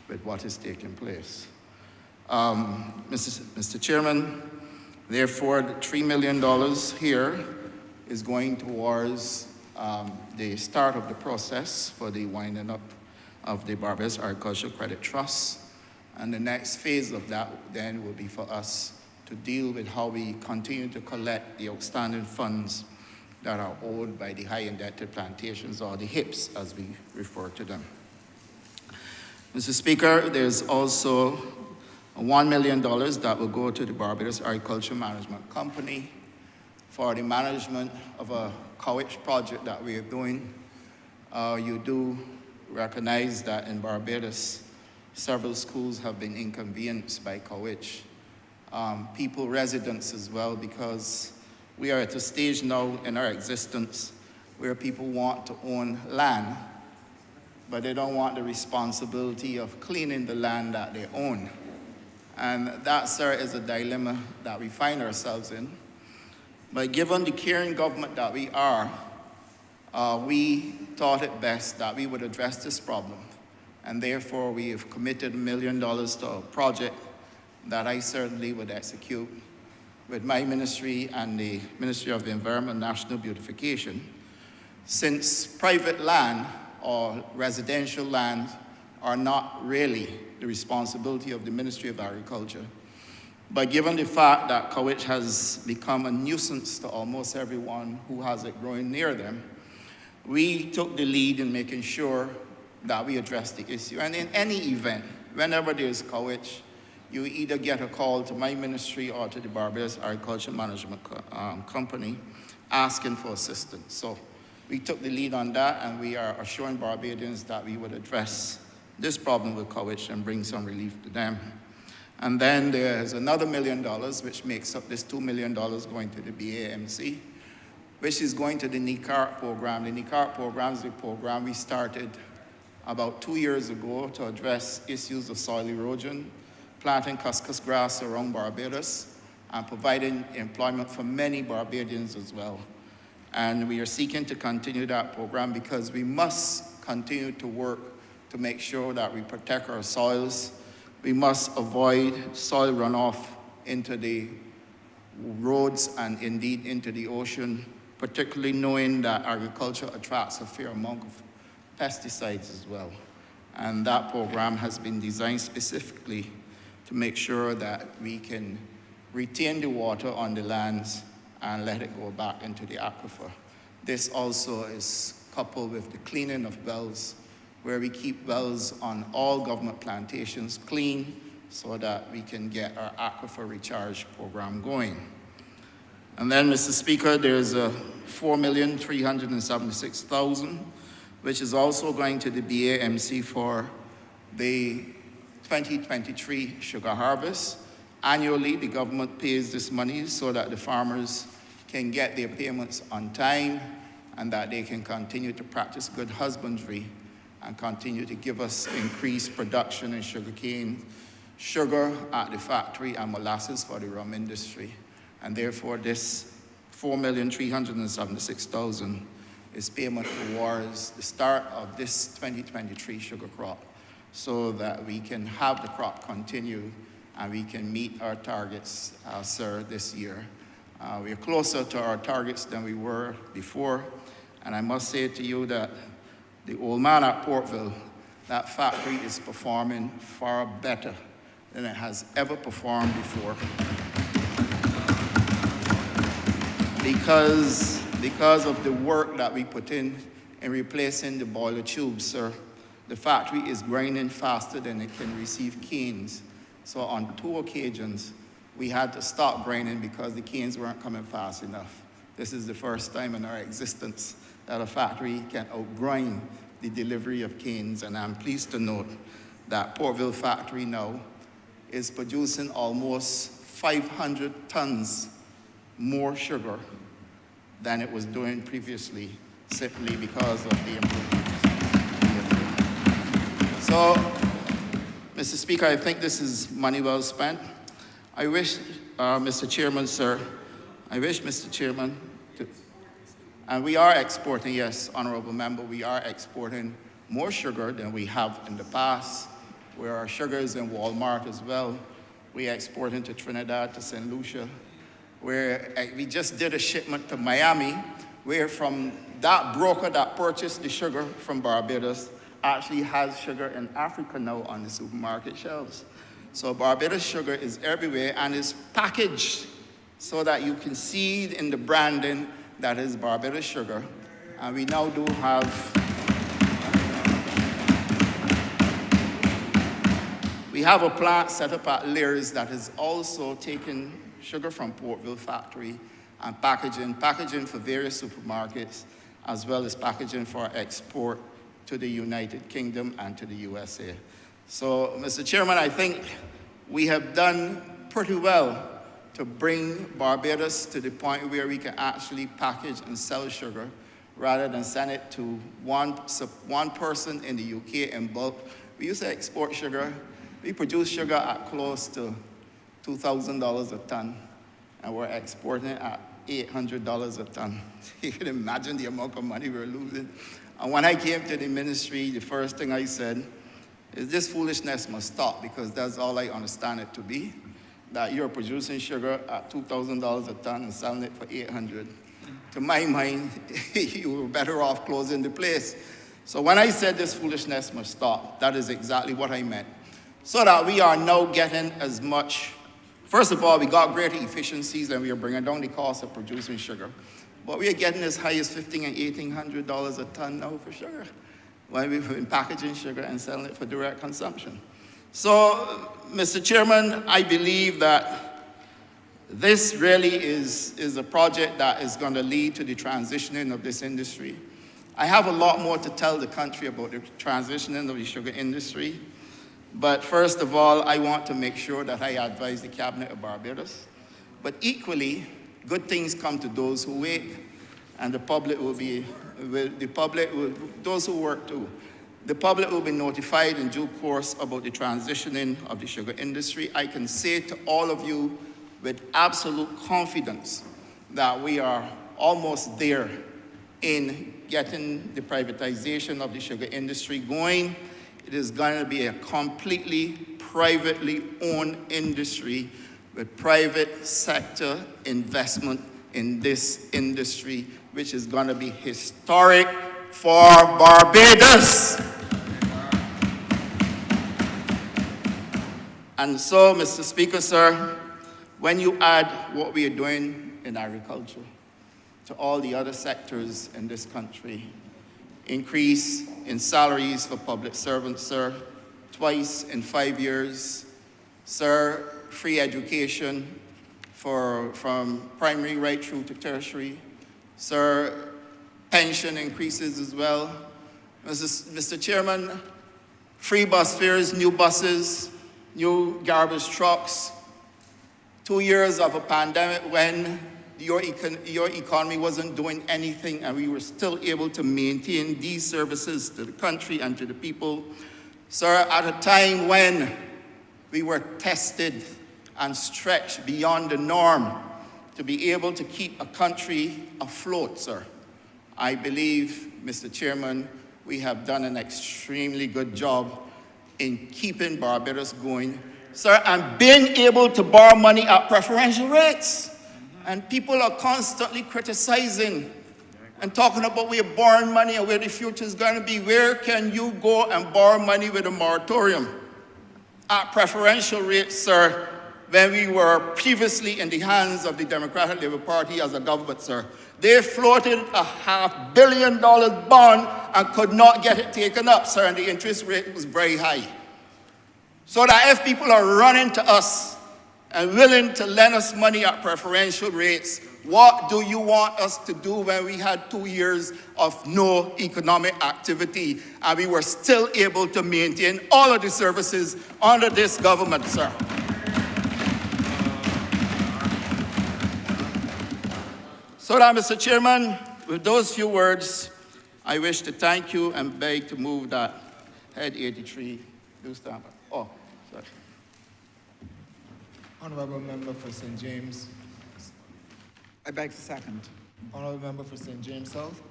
with what is taking place. Mr. Chairman, therefore, the $3 million here is going towards the start of the process for the winding up of the Barbados Agricultural Credit Trust. And the next phase of that then will be for us to deal with how we continue to collect the outstanding funds that are owed by the high indebted plantations, or the HIPs as we refer to them. Mr. Speaker, there's also $1 million that will go to the Barbados Agriculture Management Company for the management of a cowage project that we are doing. You do recognize that in Barbados, several schools have been inconvenienced by cowage. People, residents as well, because we are at a stage now in our existence where people want to own land, but they don't want the responsibility of cleaning the land that they own. And that, sir, is a dilemma that we find ourselves in. But given the caring government that we are, we thought it best that we would address this problem. And therefore, we have committed $1 million to a project that I certainly would execute with my ministry and the Ministry of the Environment and National Beautification. Since private land or residential land are not really the responsibility of the Ministry of Agriculture, but given the fact that cowage has become a nuisance to almost everyone who has it growing near them, we took the lead in making sure that we address the issue. And in any event, whenever there's cowage, you either get a call to my ministry or to the Barbados Agriculture Management Company asking for assistance. So we took the lead on that, and we are assuring Barbadians that we would address this problem with cowage and bring some relief to them. And then there's another $1 million, which makes up this $2 million going to the BAMC, which is going to the NECART program. The NECART program is a program we started about 2 years ago to address issues of soil erosion, planting cuscus grass around Barbados, and providing employment for many Barbadians as well. And we are seeking to continue that program because we must continue to work to make sure that we protect our soils. We must avoid soil runoff into the roads and indeed into the ocean, particularly knowing that agriculture attracts a fair amount of pesticides as well. And that program has been designed specifically to make sure that we can retain the water on the lands and let it go back into the aquifer. This also is coupled with the cleaning of wells, where we keep wells on all government plantations clean so that we can get our aquifer recharge program going. And then, Mr. Speaker, there's a $4,376,000, which is also going to the BAMC for the 2023 sugar harvest. Annually, the government pays this money so that the farmers can get their payments on time and that they can continue to practice good husbandry and continue to give us increased production in sugarcane, sugar at the factory, and molasses for the rum industry. And therefore, this $4,376,000 is payment towards the start of this 2023 sugar crop so that we can have the crop continue and we can meet our targets, sir, this year. We are closer to our targets than we were before. And I must say to you that the old man at Portville, that factory is performing far better than it has ever performed before. Because of the work that we put in replacing the boiler tubes, sir, the factory is grinding faster than it can receive canes. So on 2 occasions, we had to stop grinding because the canes weren't coming fast enough. This is the first time in our existence that a factory can outgrind the delivery of canes, and I'm pleased to note that Portville factory now is producing almost 500 tons more sugar than it was doing previously, simply because of the improvements. So, Mr. Speaker, I think this is money well spent. I wish, Mr. Chairman, sir, and we are exporting, yes, Honourable Member, we are exporting more sugar than we have in the past, where our sugar is in Walmart as well. We export into Trinidad, to St. Lucia, where we just did a shipment to Miami, where from that broker that purchased the sugar from Barbados actually has sugar in Africa now on the supermarket shelves. So Barbados sugar is everywhere and is packaged so that you can see in the branding that is Barbados sugar. And we now do have a plant set up at Lears that is also taking sugar from Portville factory and packaging for various supermarkets, as well as packaging for export to the United Kingdom and to the USA. So, Mr. Chairman, I think we have done pretty well to bring Barbados to the point where we can actually package and sell sugar rather than send it to one person in the UK in bulk. We used to export sugar. We produce sugar at close to $2,000 a ton, and we're exporting it at $800 a ton. You can imagine the amount of money we're losing. And when I came to the ministry, the first thing I said is this foolishness must stop, because that's all I understand it to be, that you're producing sugar at $2,000 a ton and selling it for $800. To my mind, you were better off closing the place. So when I said this foolishness must stop, that is exactly what I meant. So that we are now getting as much, first of all, we got greater efficiencies and we are bringing down the cost of producing sugar. But we are getting as high as $1,500 and $1,800 a ton now for sugar, when we've been packaging sugar and selling it for direct consumption. So, Mr. Chairman, I believe that this really is a project that is going to lead to the transitioning of this industry. I have a lot more to tell the country about the transitioning of the sugar industry. But first of all, I want to make sure that I advise the Cabinet of Barbados. But equally, good things come to those who wait, and the public will be, those who work too. The public will be notified in due course about the transitioning of the sugar industry. I can say to all of you with absolute confidence that we are almost there in getting the privatization of the sugar industry going. It is going to be a completely privately owned industry with private sector investment in this industry, which is going to be historic for Barbados. And so, Mr. Speaker, sir, when you add what we are doing in agriculture to all the other sectors in this country, increase in salaries for public servants, sir, twice in 5 years, sir, free education from primary right through to tertiary, sir, pension increases as well. Mr. Chairman, free bus fares, new buses, new garbage trucks, 2 years of a pandemic when your economy wasn't doing anything and we were still able to maintain these services to the country and to the people. Sir, at a time when we were tested and stretched beyond the norm to be able to keep a country afloat, sir, I believe, Mr. Chairman, we have done an extremely good job in keeping Barbados going, sir, and being able to borrow money at preferential rates. And people are constantly criticizing and talking about where borrowing money and where the future is going to be. Where can you go and borrow money with a moratorium at preferential rates, sir, when we were previously in the hands of the Democratic Labour Party as a government, sir? They floated a $500 million bond and could not get it taken up, sir, and the interest rate was very high. So that if people are running to us and willing to lend us money at preferential rates, what do you want us to do when we had 2 years of no economic activity and we were still able to maintain all of the services under this government, sir? So that, Mr. Chairman, with those few words, I wish to thank you and beg to move that Head 83 do stand up. Oh, sorry. Honourable Member for St. James. I beg to second. Honourable Member for St. James South.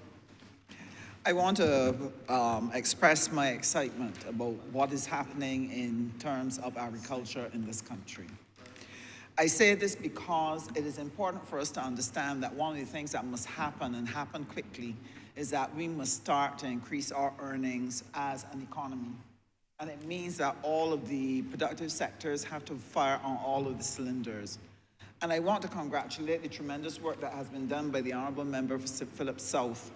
I want to express my excitement about what is happening in terms of agriculture in this country. I say this because it is important for us to understand that one of the things that must happen, and happen quickly, is that we must start to increase our earnings as an economy. And it means that all of the productive sectors have to fire on all of the cylinders. And I want to congratulate the tremendous work that has been done by the Honourable Member for Philip South,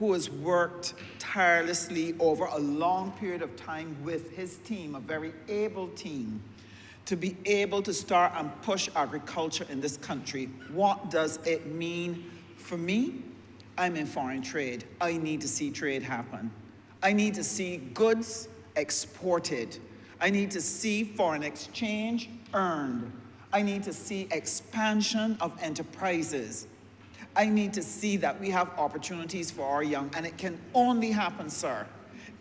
who has worked tirelessly over a long period of time with his team, a very able team, to be able to start and push agriculture in this country. What does it mean for me? I'm in foreign trade. I need to see trade happen. I need to see goods exported. I need to see foreign exchange earned. I need to see expansion of enterprises. I need to see that we have opportunities for our young, and it can only happen, sir,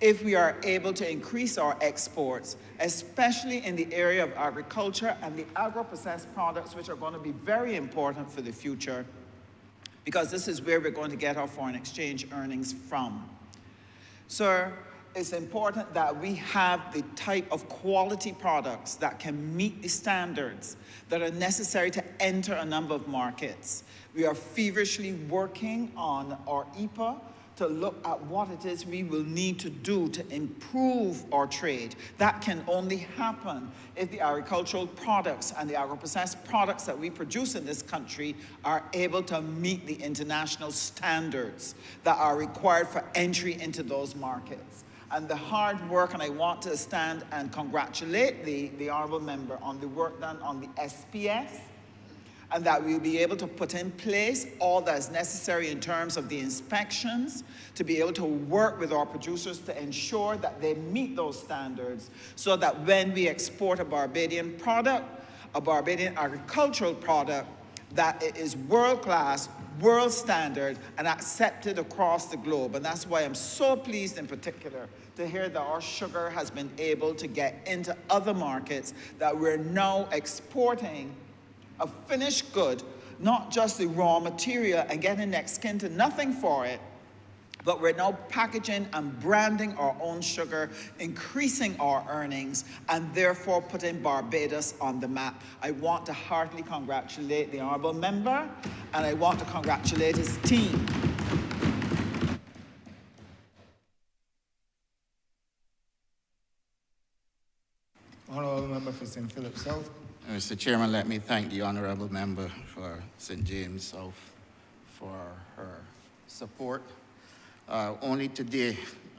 if we are able to increase our exports, especially in the area of agriculture and the agro-processed products, which are going to be very important for the future, because this is where we're going to get our foreign exchange earnings from. Sir, it's important that we have the type of quality products that can meet the standards that are necessary to enter a number of markets. We are feverishly working on our EPA to look at what it is we will need to do to improve our trade. That can only happen if the agricultural products and the agro-processed products that we produce in this country are able to meet the international standards that are required for entry into those markets. And the hard work, and I want to stand and congratulate the Honourable Member on the work done on the SPS, and that we'll be able to put in place all that is necessary in terms of the inspections, to be able to work with our producers to ensure that they meet those standards, so that when we export a Barbadian product, a Barbadian agricultural product, that it is world-class, world standard, and accepted across the globe. And that's why I'm so pleased in particular to hear that our sugar has been able to get into other markets, that we're now exporting a finished good, not just the raw material and getting next kin to nothing for it, but we're now packaging and branding our own sugar, increasing our earnings, and therefore putting Barbados on the map. I want to heartily congratulate the Honourable Member, and I want to congratulate his team. Honourable Member for St. Philip South. Mr. Chairman, let me thank the Honourable Member for St. James South for her support. Only today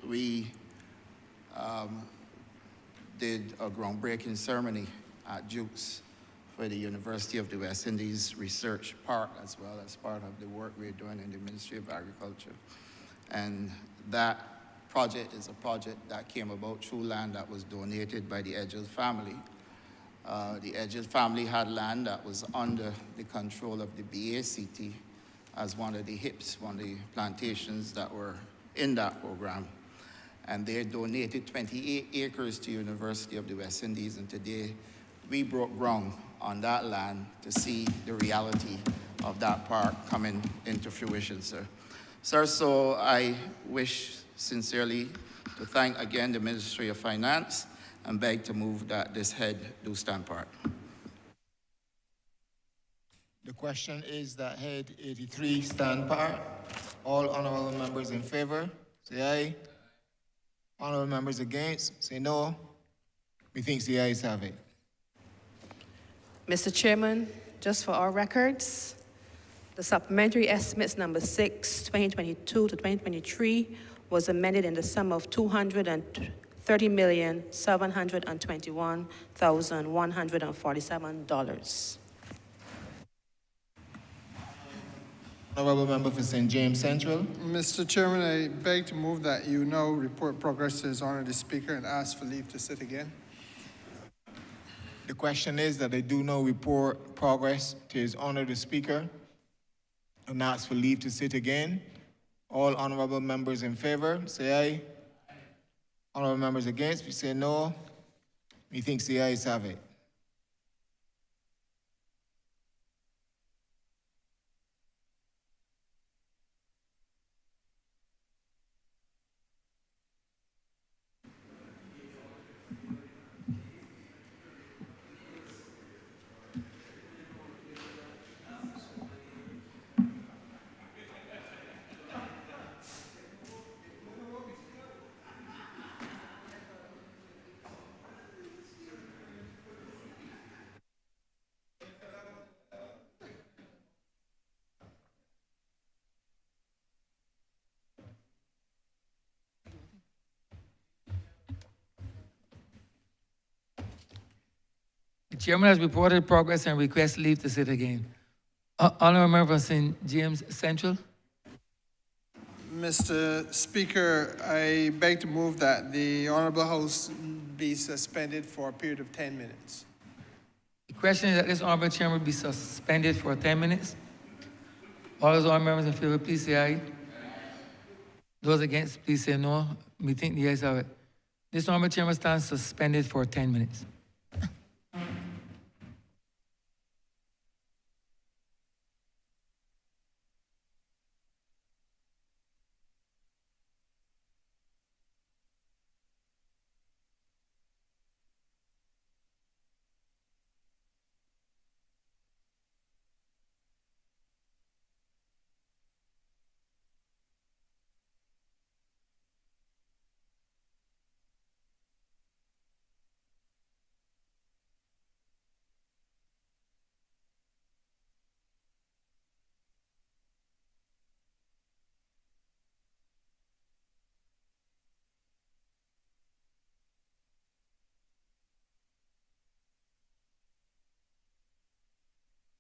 we did a groundbreaking ceremony at Duke's for the University of the West Indies Research Park, as well as part of the work we're doing in the Ministry of Agriculture. And that project is a project that came about through land that was donated by the Edgell family. The Edgell family had land that was under the control of the BACT as one of the HIPs, one of the plantations that were in that program. And they donated 28 acres to University of the West Indies, and today we broke ground on that land to see the reality of that park coming into fruition, sir. Sir, so I wish sincerely to thank again the Ministry of Finance and beg to move that this head do stand part. The question is that head 83 stand part. All honourable members in favor, say aye. Honourable members against, say no. Methinks the ayes have it. Mr. Chairman, just for our records, the supplementary estimates number 6, 2022 to 2023 was amended in the sum of $230,721,147. Honourable Member for St. James Central. Mr. Chairman, I beg to move that you now report progress to His Honour the Speaker and ask for leave to sit again. The question is that I do now report progress to His Honour the Speaker and ask for leave to sit again. All honourable members in favour, say aye. Honourable members against, we say no. Methinks the ayes have it. The chairman has reported progress and requests leave to sit again. Honourable Member from St. James Central. Mr. Speaker, I beg to move that the Honourable House be suspended for a period of 10 minutes. The question is that this honourable chairman be suspended for 10 minutes. All those honourable members in favour, please say aye. Those against, please say no. Methinks the ayes have it. This honourable chairman stands suspended for 10 minutes.